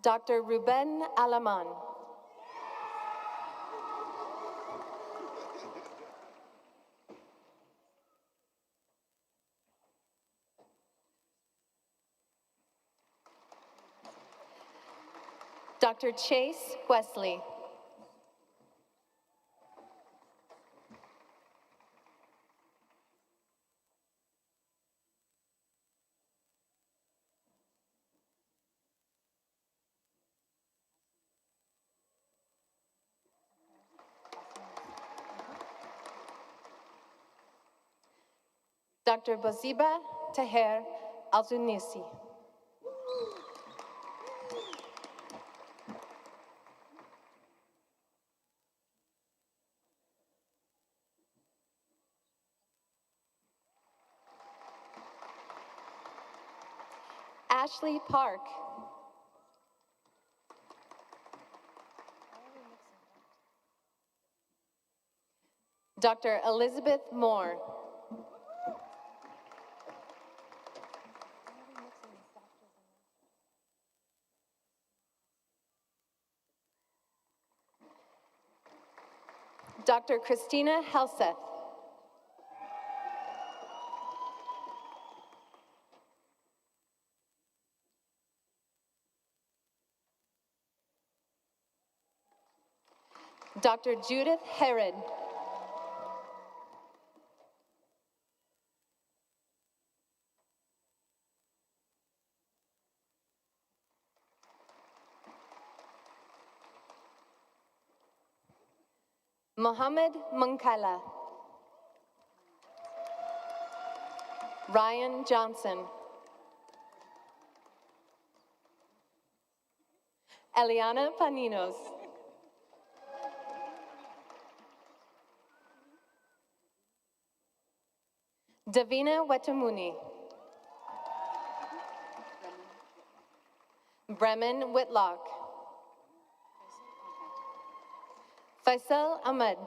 Dr. Ruben Alaman. Dr. Chase Wesley. Dr. Boziba Taher Alzunisi. Ashley Park. Dr. Elizabeth Moore. Dr. Christina Helseth. Dr. Judith Herod. Mohammed Munkala. Ryan Johnson. Eliana Paninos. Davina Wetamuni. Bremen Whitlock. Faisal Ahmed.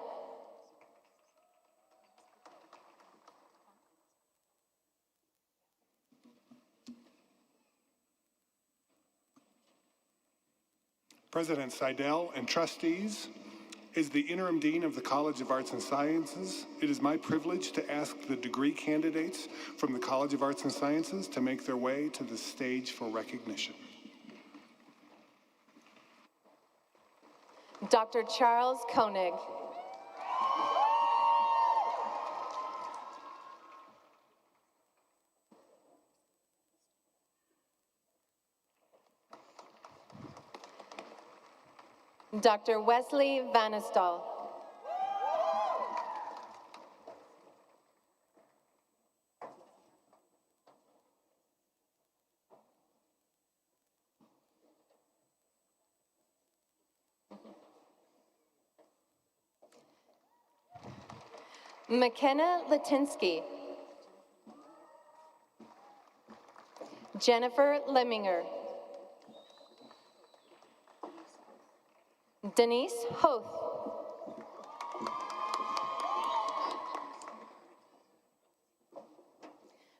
President Seidel and trustees, as the interim dean of the College of Arts and Sciences, it is my privilege to ask the degree candidates from the College of Arts and Sciences to make their way to the stage for recognition. Dr. Charles Koenig. Dr. Wesley Vanestal. McKenna Latinsky. Jennifer Lemminger. Denise Hoth.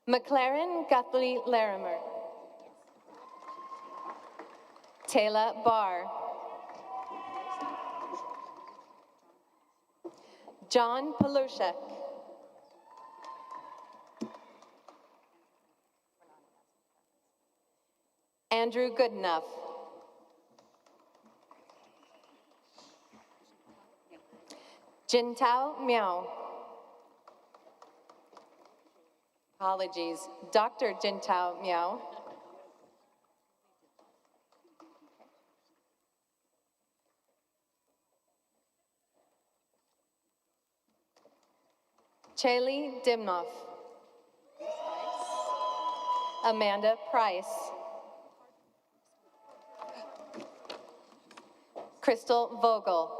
McLaren Guthrie Larimer. Taylor Barr. John Palushek. Andrew Goodenough. Jintao Miao. Apologies. Dr. Jintao Miao. Chaley Dimnoff. Amanda Price. Crystal Vogel.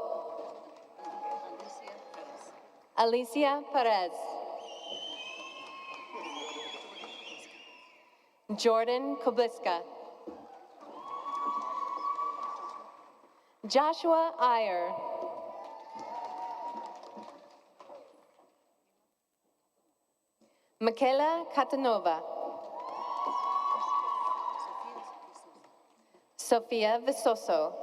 Alicia Perez. Jordan Kobliska. Joshua Iyer. Michaela Katanova. Sofia Visoso.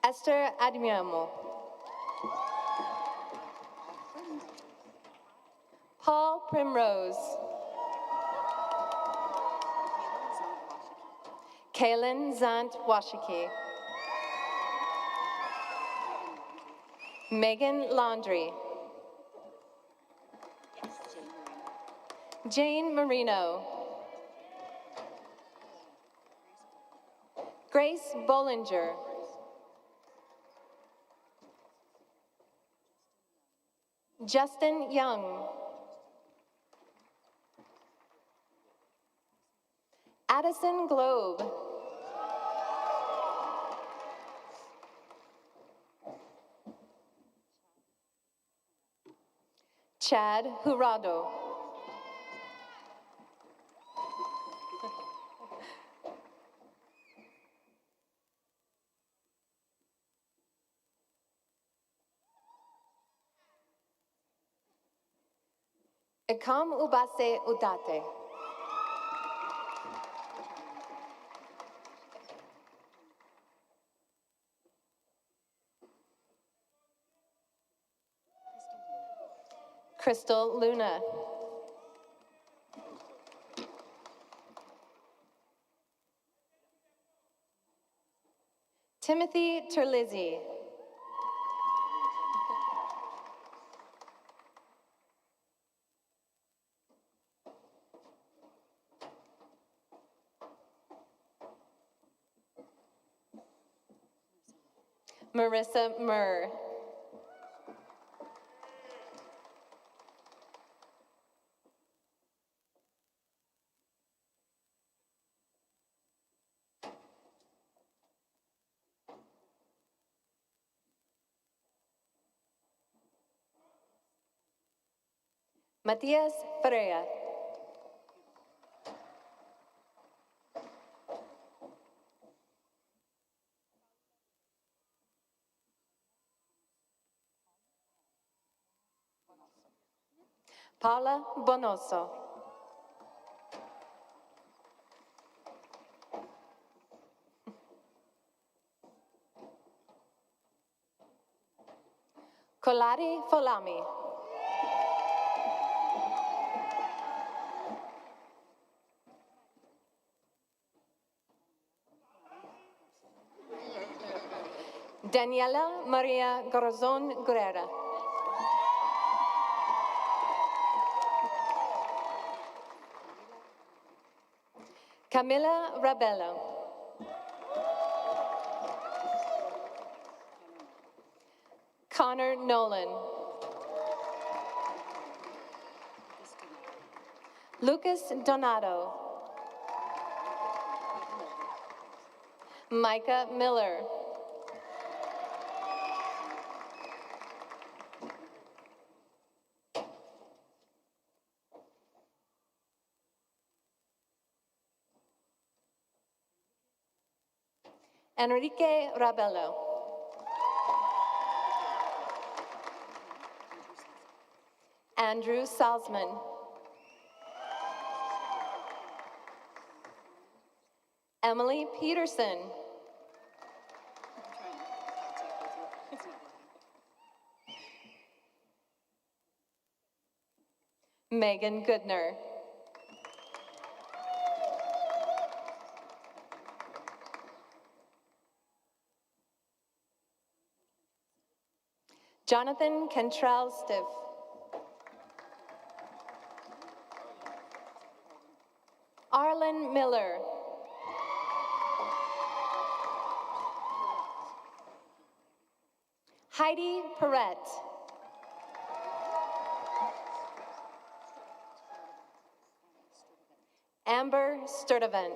Esther Admiamo. Paul Primrose. Kaylin Zant Washiki. Megan Laundrie. Jane Marino. Grace Bollinger. Justin Young. Addison Globe. Chad Jurado. Ekam Ubase Udate. Crystal Luna. Timothy Terlizzi. Marissa Murr. Matias Freya. Paula Bonoso. Kolari Folami. Daniela Maria Corazon Guerrera. Camila Rabello. Connor Nolan. Lucas Donato. Micah Miller. Enrique Rabello. Andrew Salzman. Emily Peterson. Megan Goodner. Jonathan Cantrell Stiff. Arlen Miller. Heidi Perrette. Amber Sturdivant.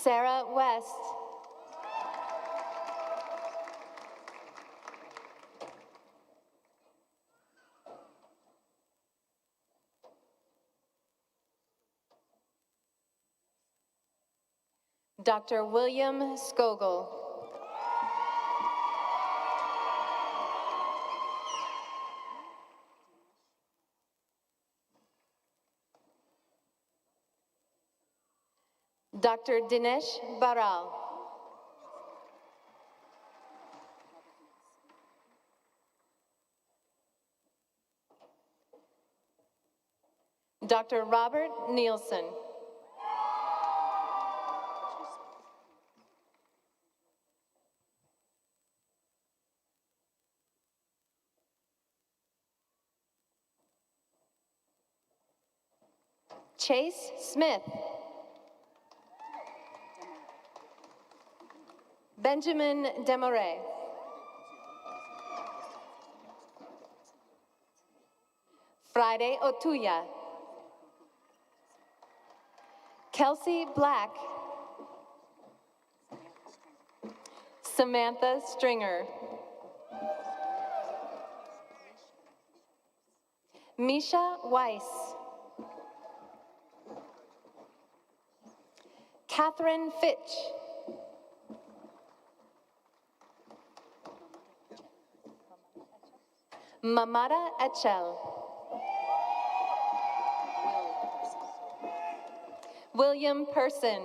Sarah West. Dr. William Skogel. Dr. Dinesh Baral. Dr. Robert Nielsen. Chase Smith. Benjamin Demoray. Friday Otuya. Kelsey Black. Samantha Stringer. Misha Weiss. Catherine Fitch. Mamada Echel. William Person.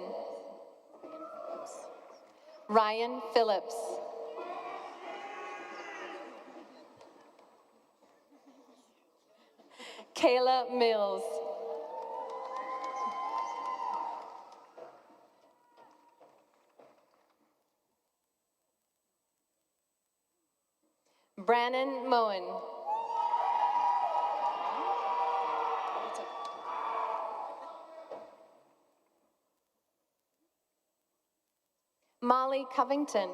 Ryan Phillips. Kayla Mills. Brannon Moen. Molly Covington.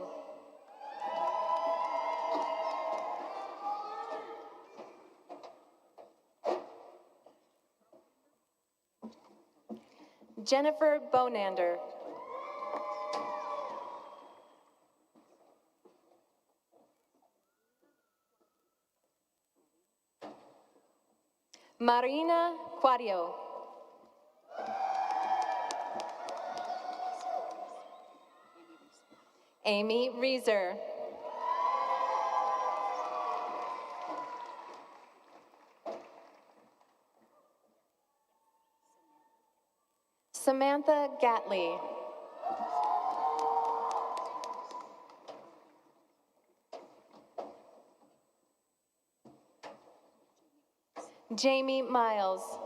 Jennifer Bonander. Marina Quadio. Amy Reeser. Samantha Gatley. Jamie Miles.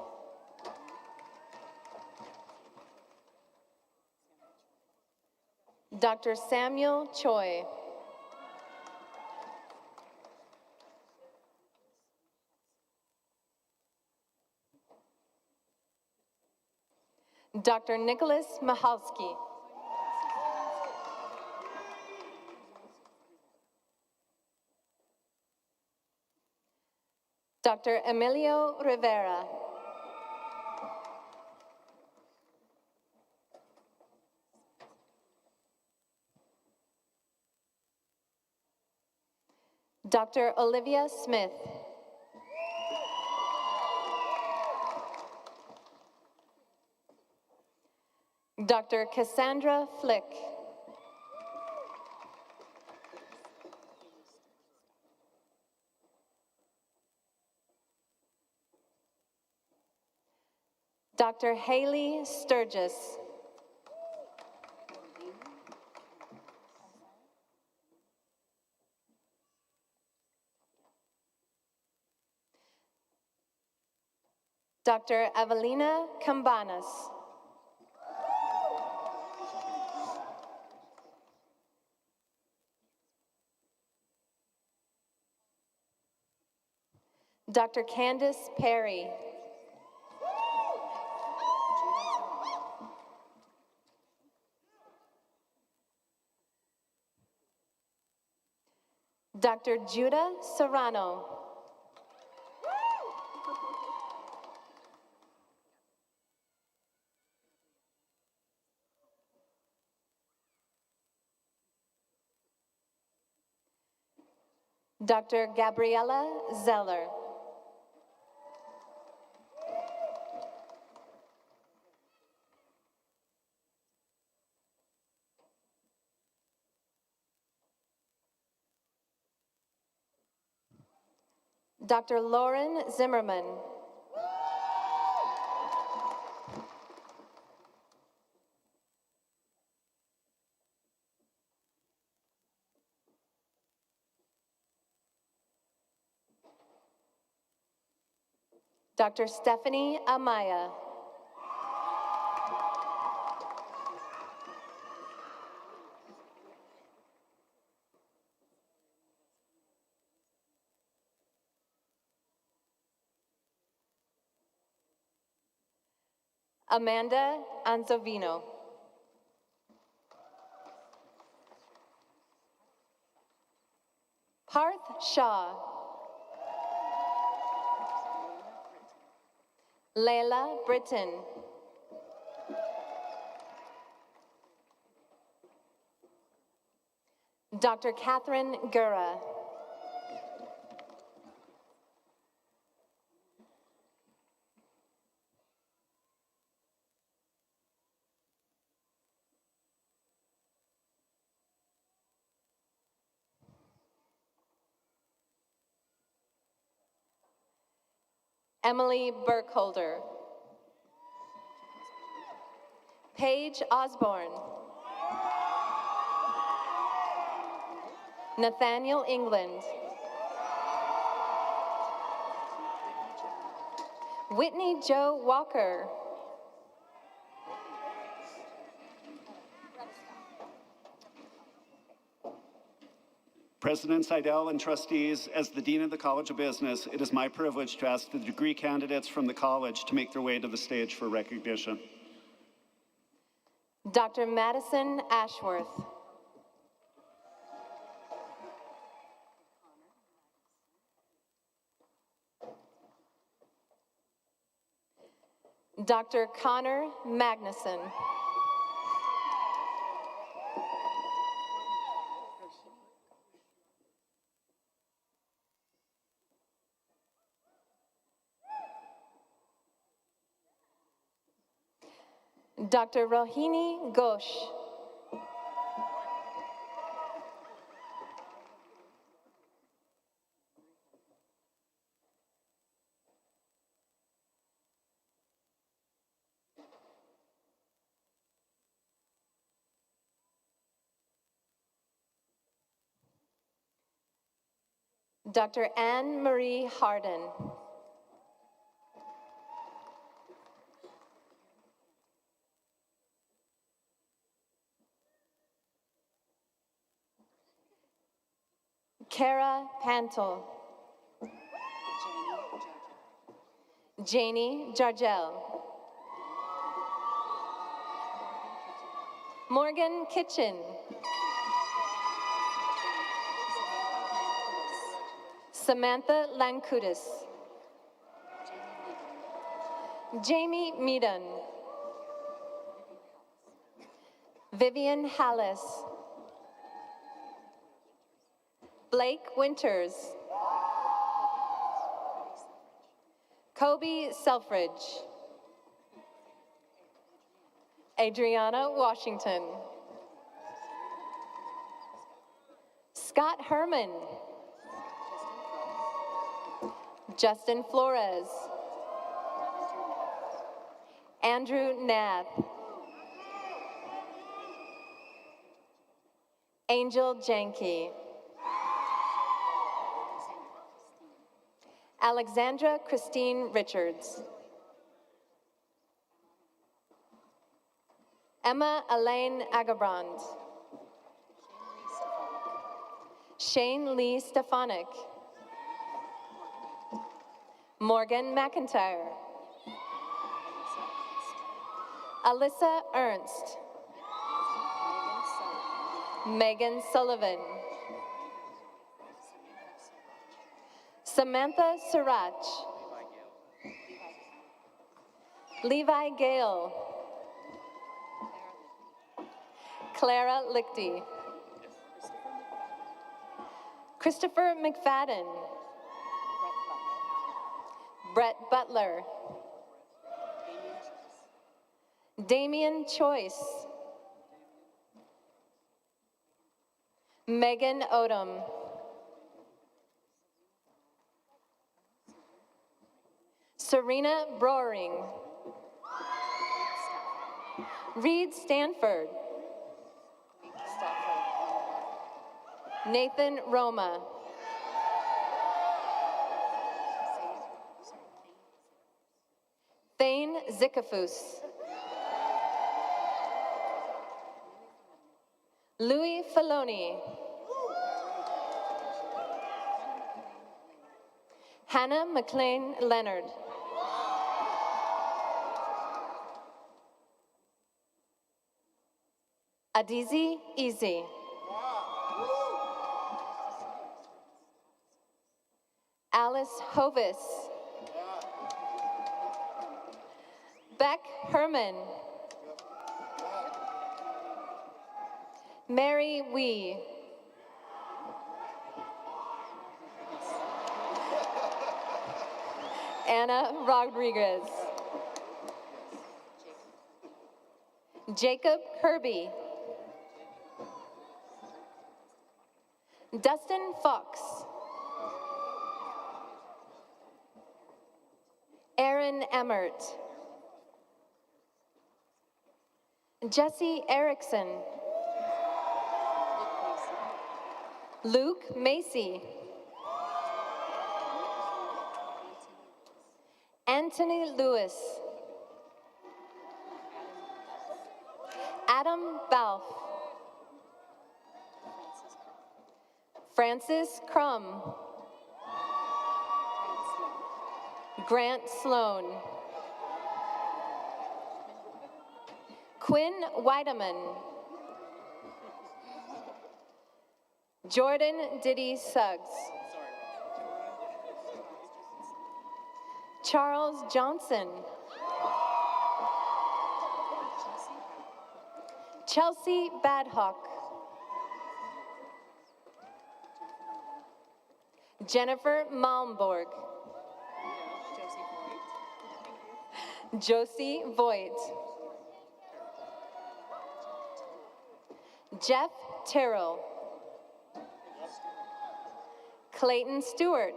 Dr. Samuel Choi. Dr. Nicholas Mahalski. Dr. Emilio Rivera. Dr. Olivia Smith. Dr. Cassandra Flick. Dr. Haley Sturgis. Dr. Evelina Cambanas. Dr. Candace Perry. Dr. Judah Serrano. Dr. Gabriella Zeller. Dr. Lauren Zimmerman. Dr. Stephanie Amaya. Amanda Anzovino. Parth Shaw. Layla Britton. Dr. Catherine Gura. Emily Burkholder. Paige Osborne. Nathaniel England. Whitney Joe Walker. President Seidel and trustees, as the Dean of the College of Business, it is my privilege to ask the degree candidates from the college to make their way to the stage for recognition. Dr. Madison Ashworth. Dr. Connor Magnuson. Dr. Rohini Ghosh. Dr. Anne Marie Harden. Kara Pantel. Janie Jargel. Morgan Kitchen. Samantha Lankudis. Jamie Meaden. Vivian Hallis. Blake Winters. Kobe Selfridge. Adriana Washington. Scott Herman. Justin Flores. Andrew Nath. Angel Janke. Alexandra Christine Richards. Emma Elaine Agabrand. Shane Lee Stefanik. Morgan McIntyre. Alyssa Ernst. Megan Sullivan. Samantha Sirach. Levi Gale. Clara Lichty. Christopher McFadden. Brett Butler. Damian Choice. Megan Odom. Serena Broering. Reed Stanford. Nathan Roma. Thane Zikafus. Louis Filoni. Hannah McLean Leonard. Adizi Easy. Alice Hovis. Beck Herman. Mary Wee. Anna Rodriguez. Jacob Kirby. Dustin Fox. Aaron Emmert. Jesse Erickson. Luke Macy. Anthony Lewis. Adam Balf. Francis Crum. Grant Sloan. Quinn Weideman. Jordan Diddy Suggs. Charles Johnson. Chelsea Badhawk. Jennifer Malmborg. Josie Voigt. Jeff Terrell. Clayton Stewart.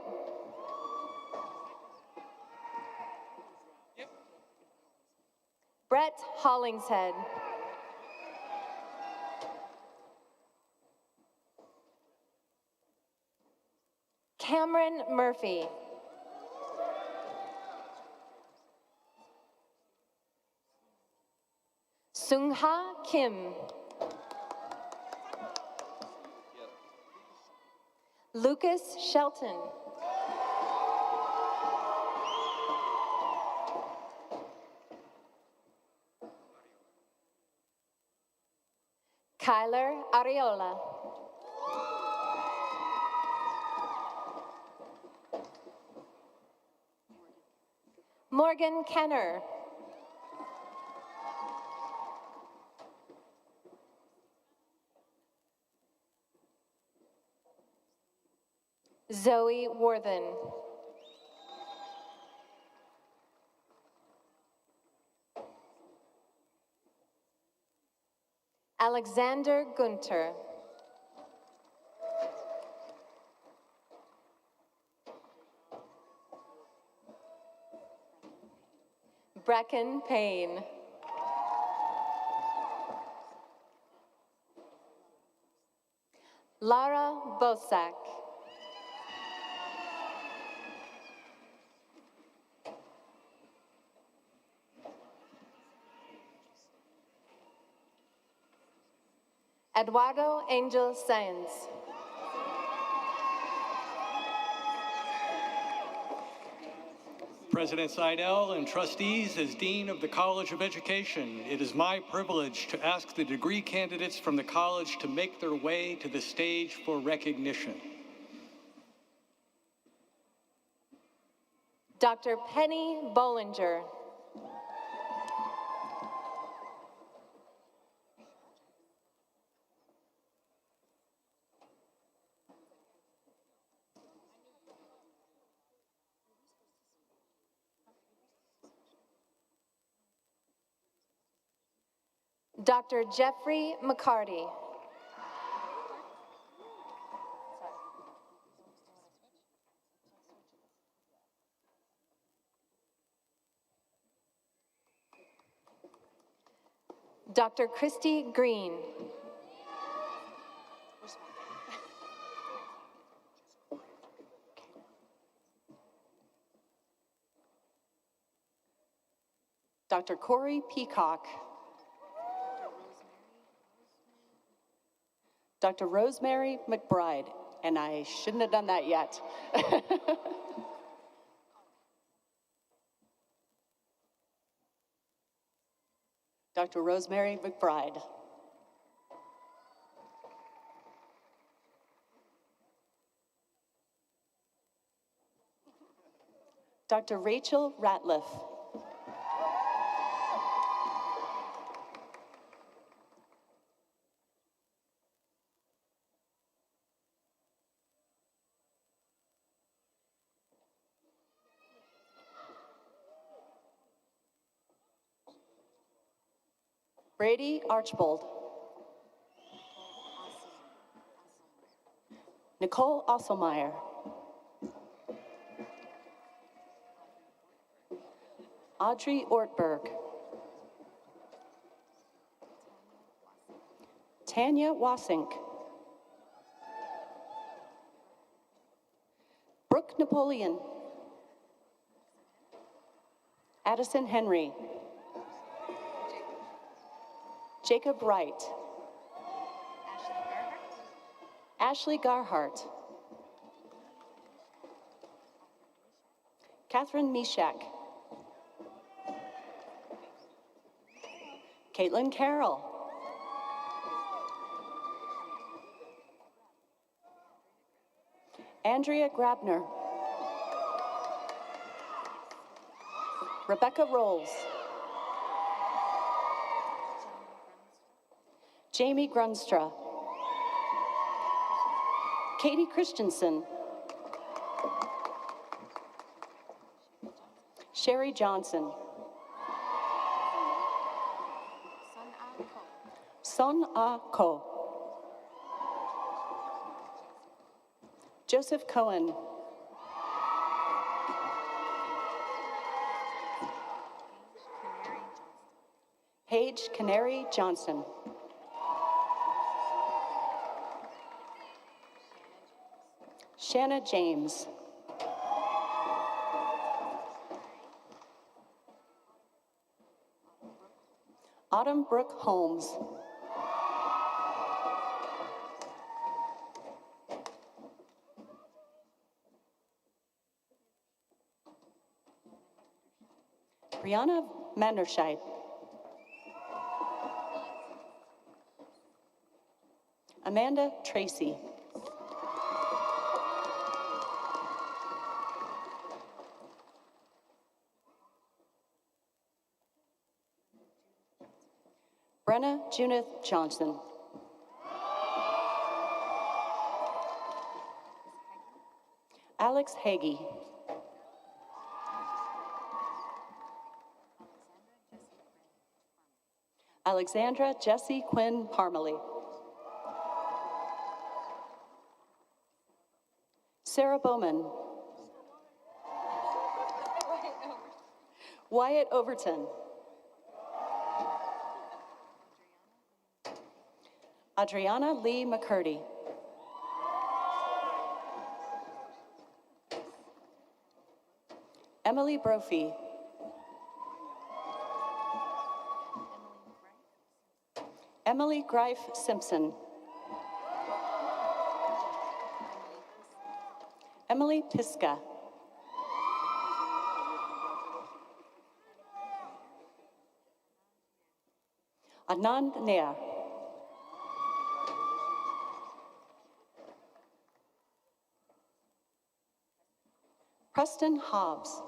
Brett Hollingshead. Cameron Murphy. Sungha Kim. Lucas Shelton. Kyler Ariola. Morgan Kenner. Zoe Worthen. Alexander Gunter. Bracken Payne. Lara Bosak. Eduardo Angel Saenz. President Seidel and trustees, as Dean of the College of Education, it is my privilege to ask the degree candidates from the college to make their way to the stage for recognition. Dr. Penny Bollinger. Dr. Jeffrey McCarty. Dr. Christy Green. Dr. Corey Peacock. Dr. Rosemary McBride, and I shouldn't have done that yet. Dr. Rosemary McBride. Dr. Rachel Ratliff. Brady Archbold. Nicole Osselmeyer. Audrey Ortberg. Tanya Wasink. Brooke Napoleon. Addison Henry. Jacob Wright. Ashley Garhart. Catherine Mishak. Caitlin Carroll. Andrea Grabner. Rebecca Rolls. Jamie Grunstra. Katie Christensen. Sherry Johnson. Son A. Ko. Joseph Cohen. Paige Canary Johnson. Shanna James. Autumn Brooke Holmes. Brianna Manderscheid. Amanda Tracy. Brenna Junith Johnson. Alex Hagee. Alexandra Jessie Quinn Parmalee. Sarah Bowman. Wyatt Overton. Adriana Lee McCurdy. Emily Brophy. Emily Greif Simpson. Emily Piska. Anand Nair. Preston Hobbs.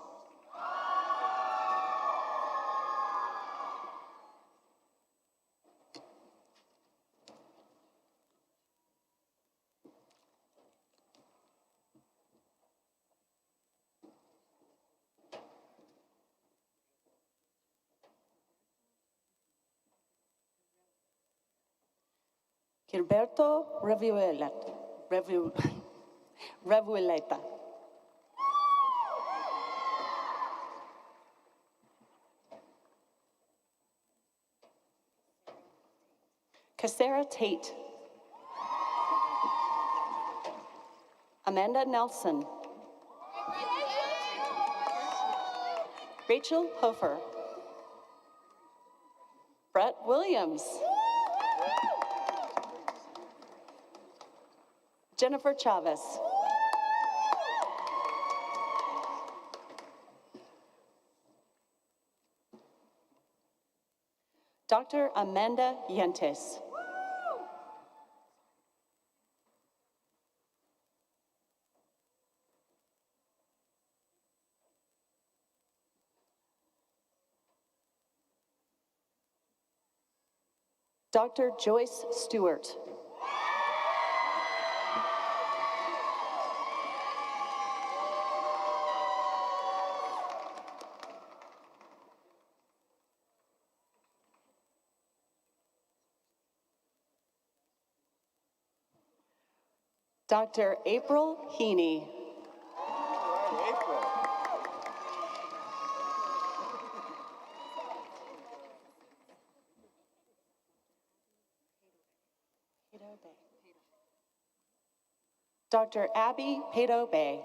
Gilberto Revueleta. Cassara Tate. Amanda Nelson. Rachel Hofer. Brett Williams. Jennifer Chavez. Dr. Amanda Yentes. Dr. Joyce Stewart. Dr. April Heaney. Dr. Abby Pato Bay.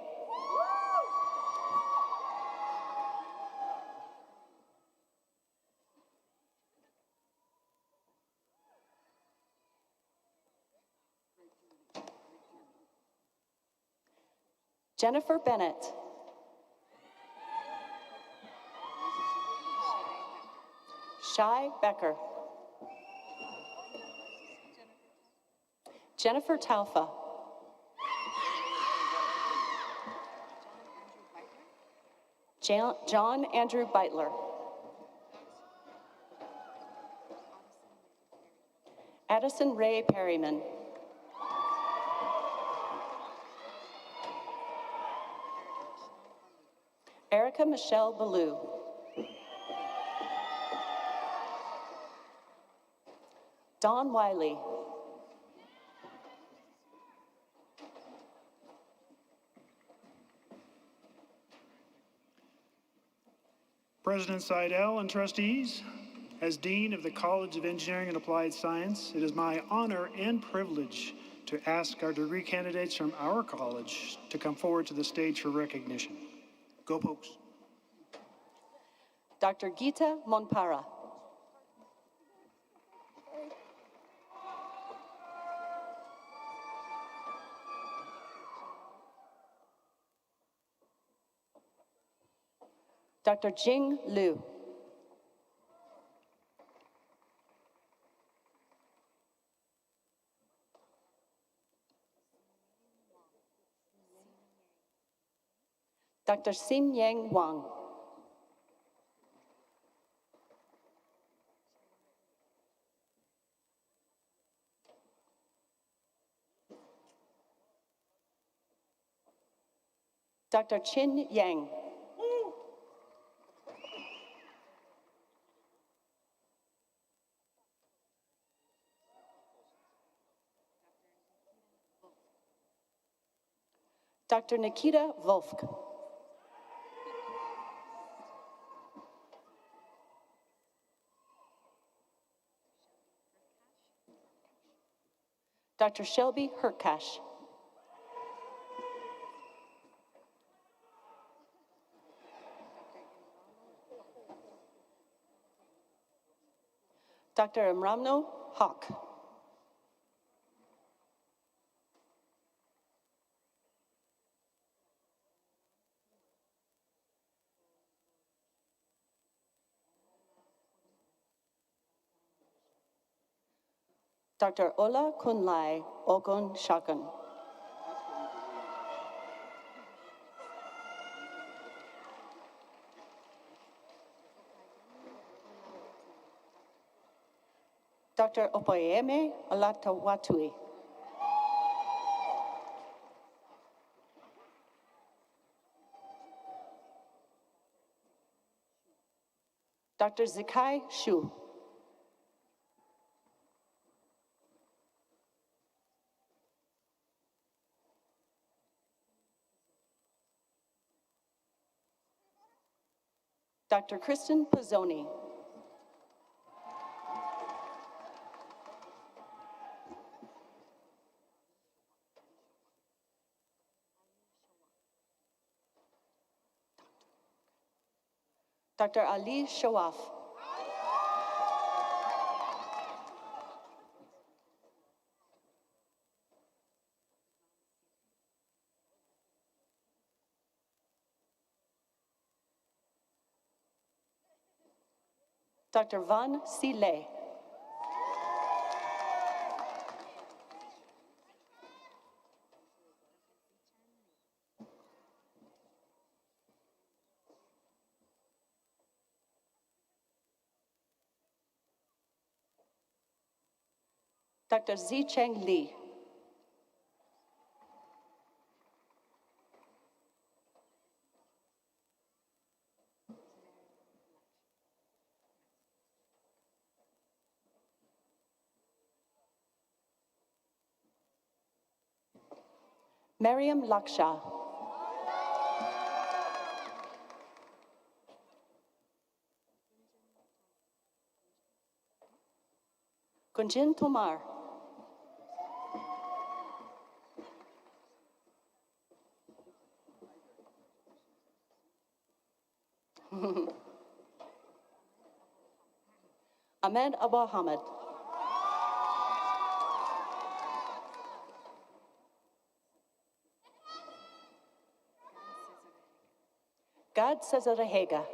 Jennifer Bennett. Shai Becker. Jennifer Talfa. John Andrew Beitler. Addison Ray Perryman. Erica Michelle Ballou. Dawn Wiley. President Seidel and trustees, as Dean of the College of Engineering and Applied Science, it is my honor and privilege to ask our degree candidates from our college to come forward to the stage for recognition. Go Pokes. Dr. Gita Monpara. Dr. Jing Liu. Dr. Xin Yang Wang. Dr. Chin Yang. Dr. Nikita Volk. Dr. Shelby Herkash. Dr. Imramno Hawk. Dr. Ola Kunlai Ogun Shagun. Dr. Opoyeme Olatawatui. Dr. Zikai Shu. Dr. Kristen Pizzoni. Dr. Ali Shawaf. Dr. Van Sile. Dr. Zicheng Li. Mariam Laksha. Gunjin Tomar. Ahmed Abu Hamid. Gad Cesarehega.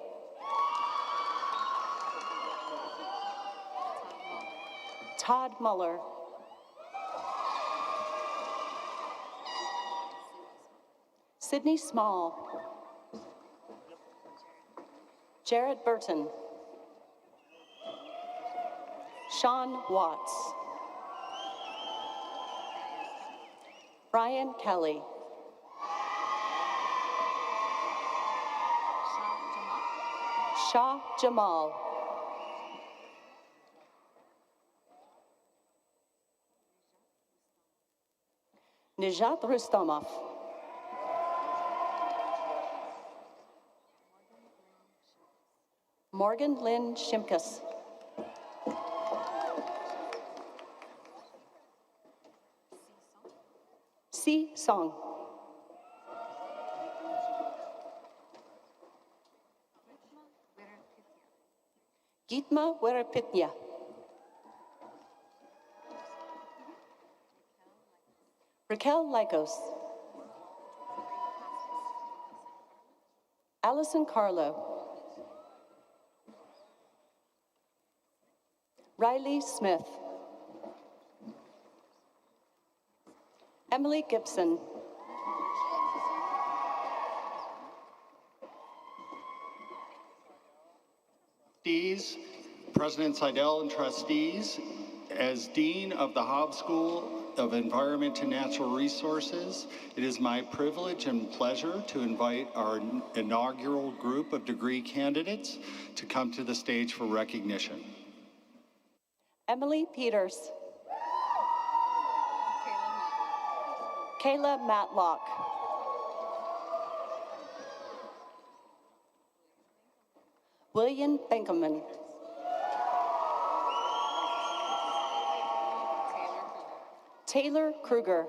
Todd Muller. Sydney Small. Jared Burton. Sean Watts. Brian Kelly. Shah Jamal. Nijat Rustamov. Morgan Lynn Shimkus. C. Song. Gitma Werapitya. Raquel Lycos. Allison Carlo. Riley Smith. Emily Gibson. Trustees, President Seidel and trustees, as Dean of the Hobbs School of Environment and Natural Resources, it is my privilege and pleasure to invite our inaugural group of degree candidates to come to the stage for recognition. Emily Peters. Kayla Matlock. William Benkeman. Taylor Kruger.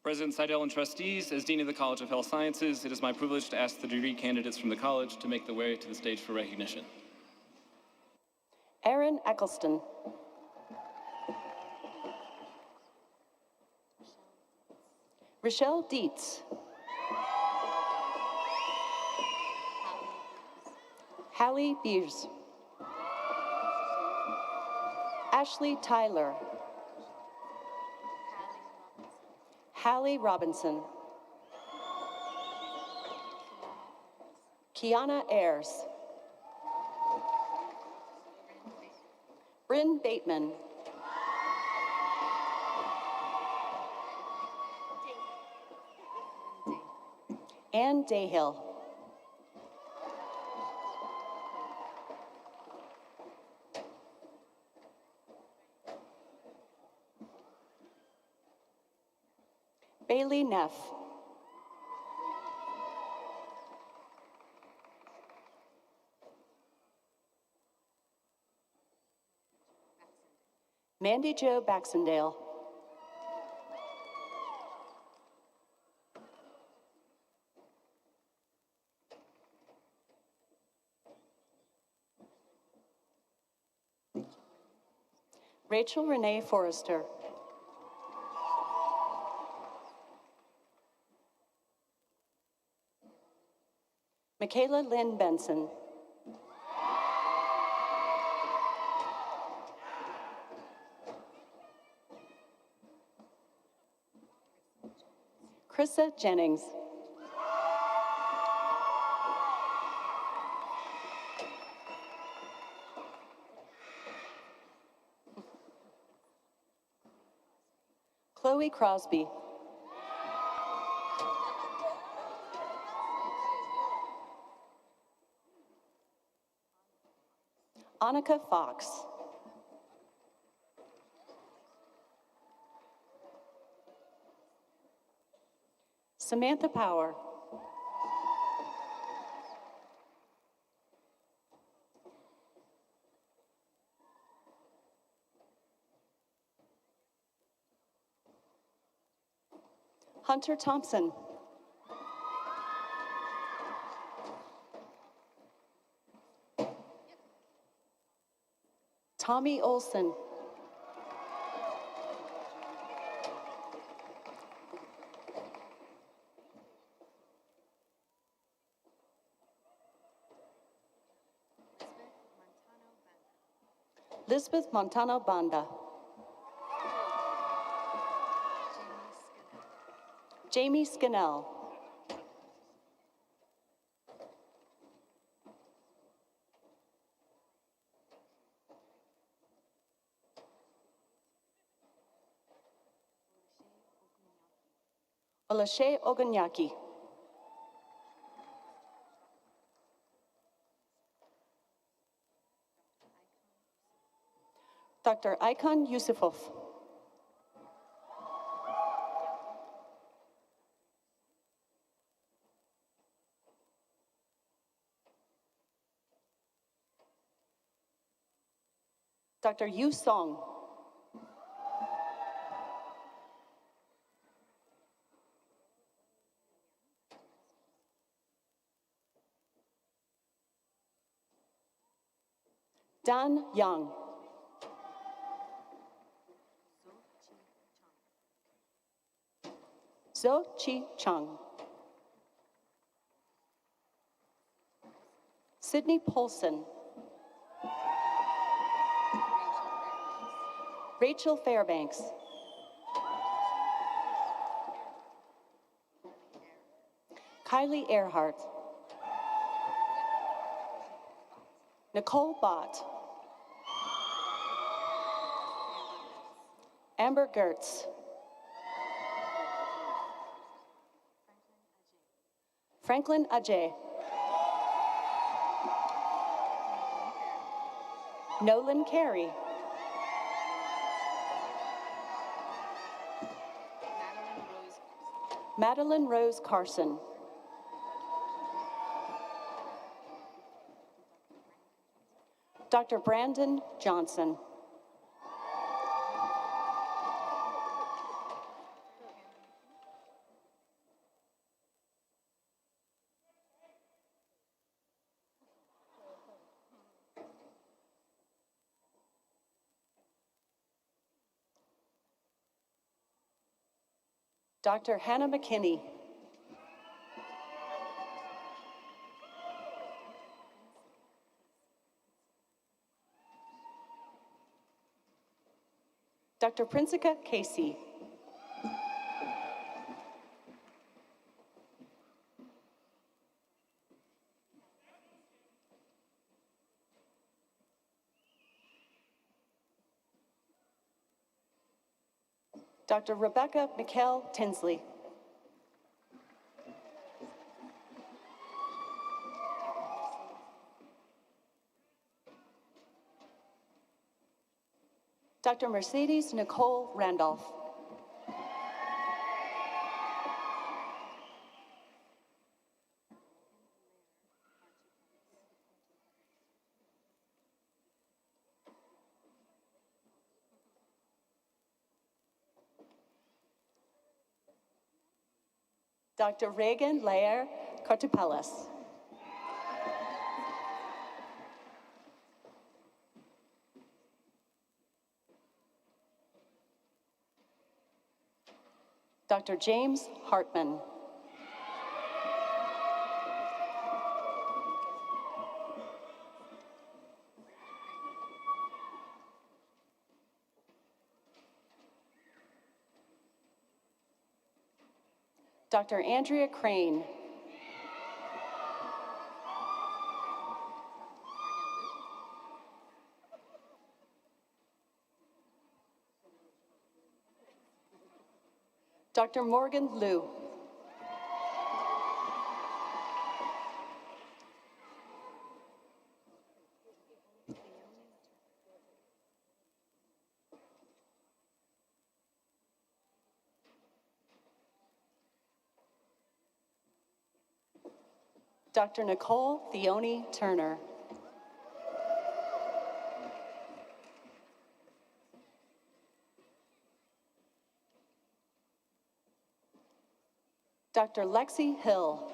President Seidel and trustees, as Dean of the College of Health Sciences, it is my privilege to ask the degree candidates from the college to make their way to the stage for recognition. Aaron Eccleston. Rochelle Dietz. Hallie Beers. Ashley Tyler. Hallie Robinson. Kiana Ayers. Bryn Bateman. Ann Dayhill. Bailey Neff. Mandy Jo Baxendale. Rachel Renee Forrester. Michaela Lynn Benson. Krista Jennings. Chloe Crosby. Annika Fox. Samantha Power. Hunter Thompson. Tommy Olson. Lisbeth Montano Banda. Jamie Scannell. Olashe Oganyaki. Dr. Ikon Yusufov. Dr. Yu Song. Dan Yang. Zhou Chi Chung. Sydney Polson. Rachel Fairbanks. Kylie Earhart. Nicole Bott. Amber Gertz. Franklin Ajay. Nolan Carey. Madeline Rose Carson. Dr. Brandon Johnson. Dr. Hannah McKinney. Dr. Princeka Casey. Dr. Rebecca McKell Tinsley. Dr. Mercedes Nicole Randolph. Dr. Reagan Lair Cartupelis. Dr. James Hartman. Dr. Andrea Crane. Dr. Morgan Liu. Dr. Nicole Theone Turner. Dr. Lexi Hill.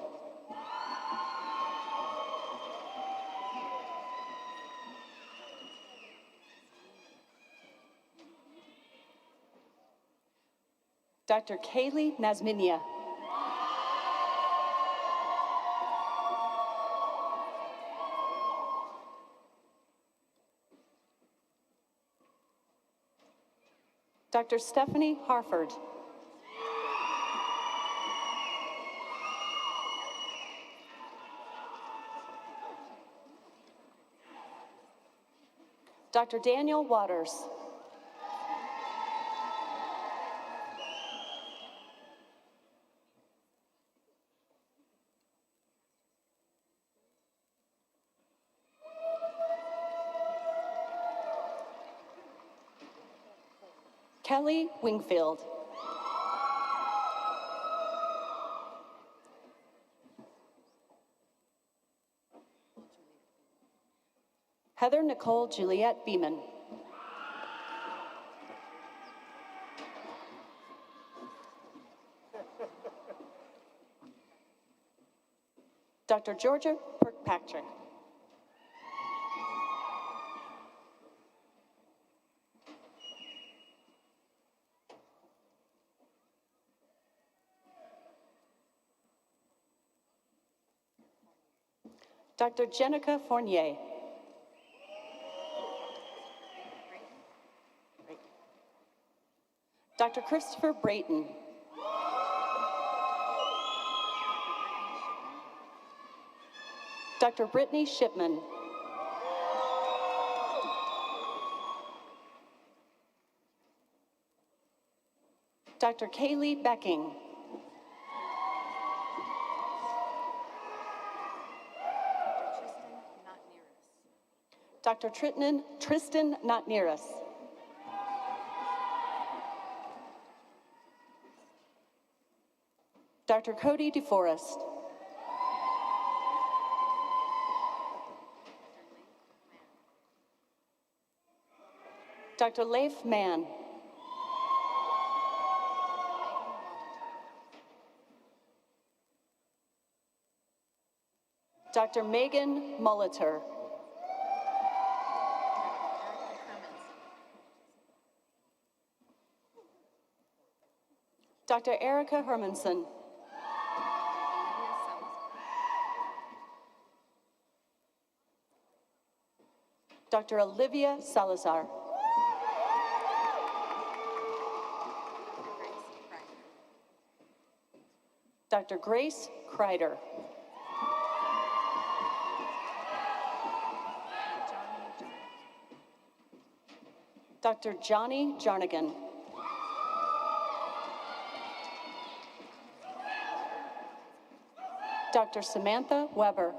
Dr. Kaylee Nazminia. Dr. Stephanie Harford. Dr. Daniel Waters. Kelly Wingfield. Heather Nicole Juliette Beeman. Dr. Georgia Kirkpatrick. Dr. Jenica Fournier. Dr. Christopher Brayton. Dr. Brittany Shipman. Dr. Kaylee Becking. Dr. Tristan Notneris. Dr. Cody DeForest. Dr. Leif Mann. Dr. Megan Molitor. Dr. Erica Hermanson. Dr. Olivia Salazar. Dr. Grace Kreider. Dr. Johnny Jarnigan. Dr. Samantha Weber.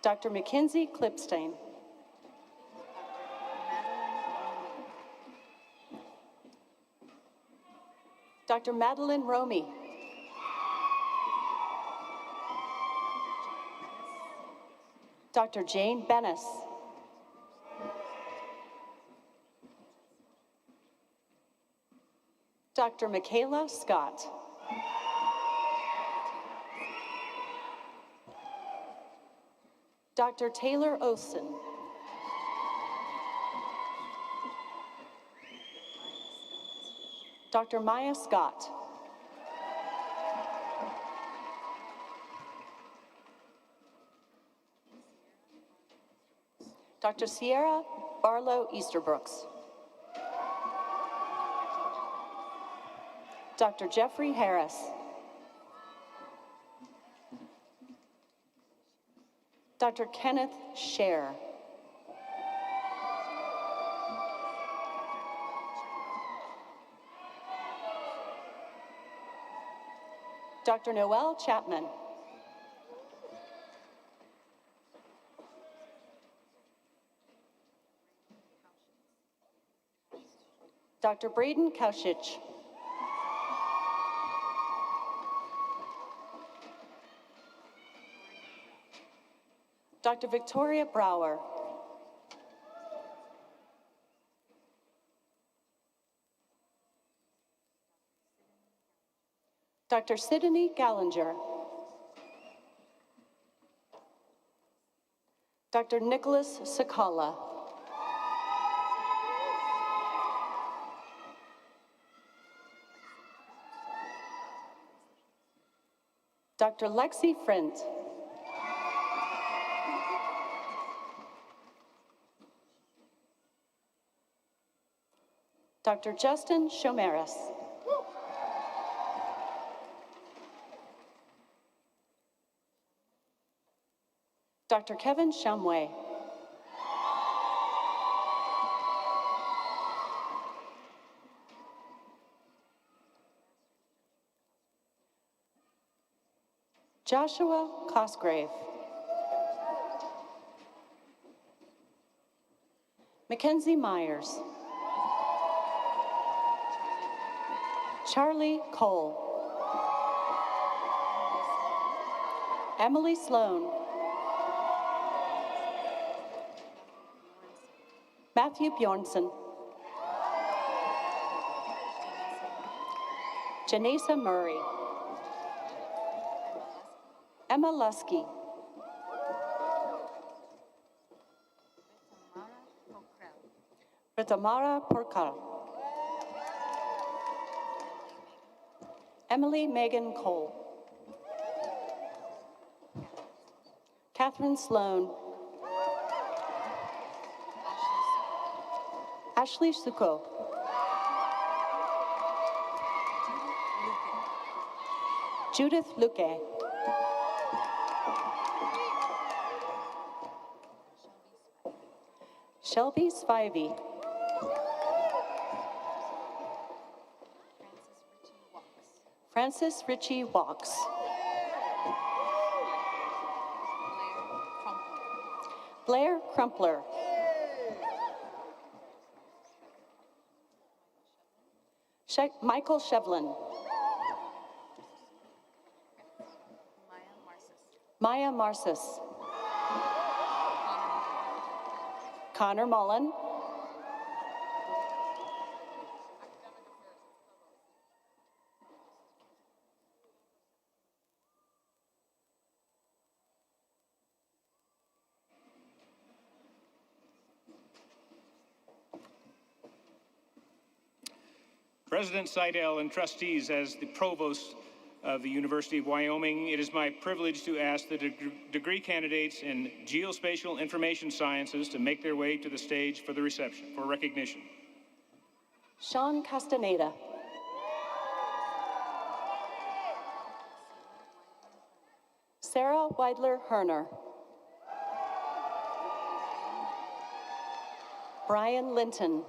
Dr. Mackenzie Klipstein. Dr. Madeline Romy. Dr. Jane Bennis. Dr. Michaela Scott. Dr. Taylor Olson. Dr. Maya Scott. Dr. Sierra Barlow Easterbrooks. Dr. Jeffrey Harris. Dr. Kenneth Scher. Dr. Noel Chapman. Dr. Braden Kaushich. Dr. Victoria Brower. Dr. Sydney Gallinger. Dr. Nicholas Sakala. Dr. Lexi Frint. Dr. Justin Shomeris. Dr. Kevin Shumway. Joshua Cosgrave. Mackenzie Myers. Charlie Cole. Emily Sloan. Matthew Bjornson. Janessa Murray. Emma Lusky. Ritamara Porkal. Emily Megan Cole. Catherine Sloan. Ashley Suko. Judith Luque. Shelby Spivey. Francis Ritchie Walks. Blair Crumpler. Michael Shevlin. Maya Marcis. Connor Mullen. President Seidel and trustees, as the provost of the University of Wyoming, it is my privilege to ask the degree candidates in Geospatial Information Sciences to make their way to the stage for the reception, for recognition. Sean Castaneda. Sarah Weidler-Herner. Brian Linton.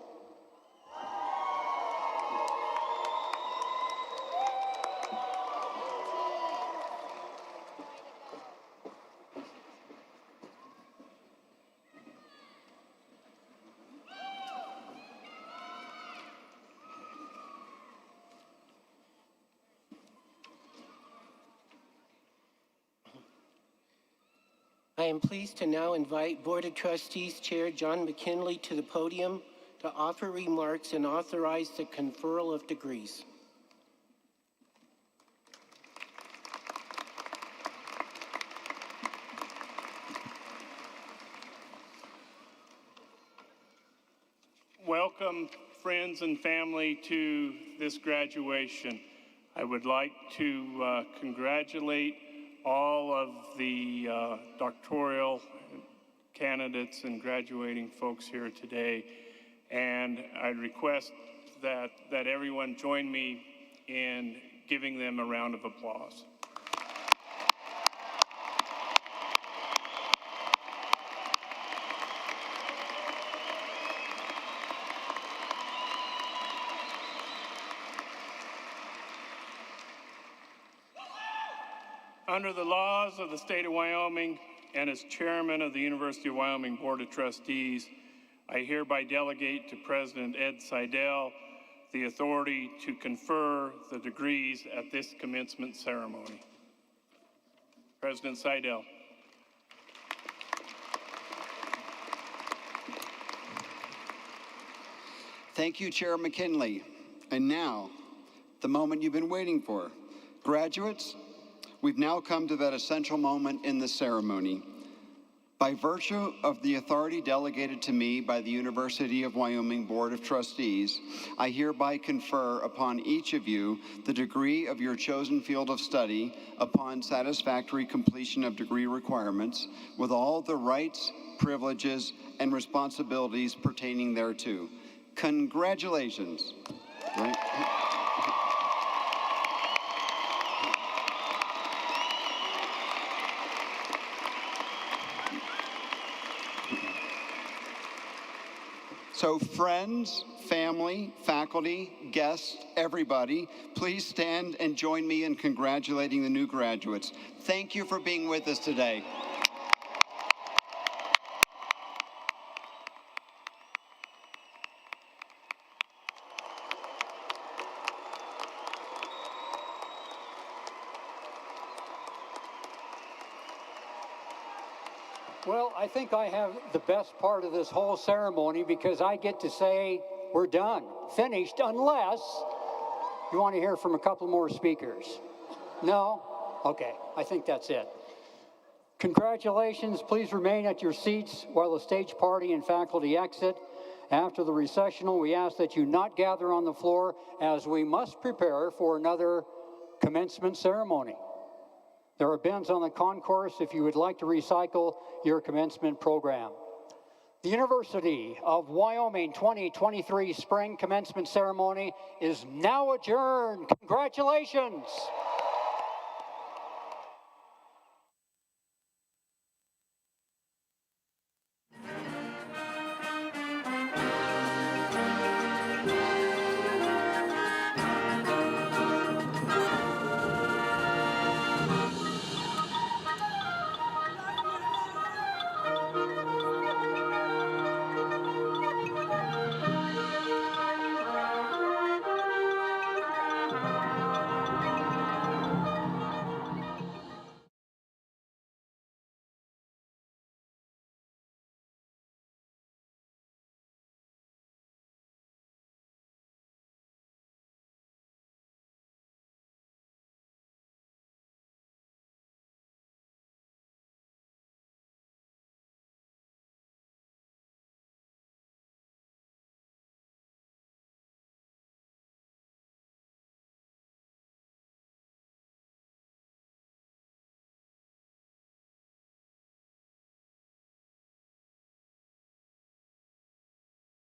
I am pleased to now invite Board of Trustees Chair John McKinley to the podium to offer remarks and authorize the conferral of degrees. Welcome, friends and family, to this graduation. I would like to congratulate all of the doctoral candidates and graduating folks here today. And I request that everyone join me in giving them a round of applause. Under the laws of the state of Wyoming and as chairman of the University of Wyoming Board of Trustees, I hereby delegate to President Ed Seidel the authority to confer the degrees at this commencement ceremony. President Seidel. Thank you, Chair McKinley. And now, the moment you've been waiting for. Graduates, we've now come to that essential moment in the ceremony. By virtue of the authority delegated to me by the University of Wyoming Board of Trustees, I hereby confer upon each of you the degree of your chosen field of study upon satisfactory completion of degree requirements with all the rights, privileges, and responsibilities pertaining thereto. Congratulations. Right? So friends, family, faculty, guests, everybody, please stand and join me in congratulating the new graduates. Thank you for being with us today. Well, I think I have the best part of this whole ceremony because I get to say we're done, finished, unless you want to hear from a couple more speakers. No? Okay, I think that's it. Congratulations. Please remain at your seats while the stage party and faculty exit. After the recessional, we ask that you not gather on the floor as we must prepare for another commencement ceremony. There are bins on the concourse if you would like to recycle your commencement program. The University of Wyoming 2023 Spring Commencement Ceremony is now adjourned. Congratulations!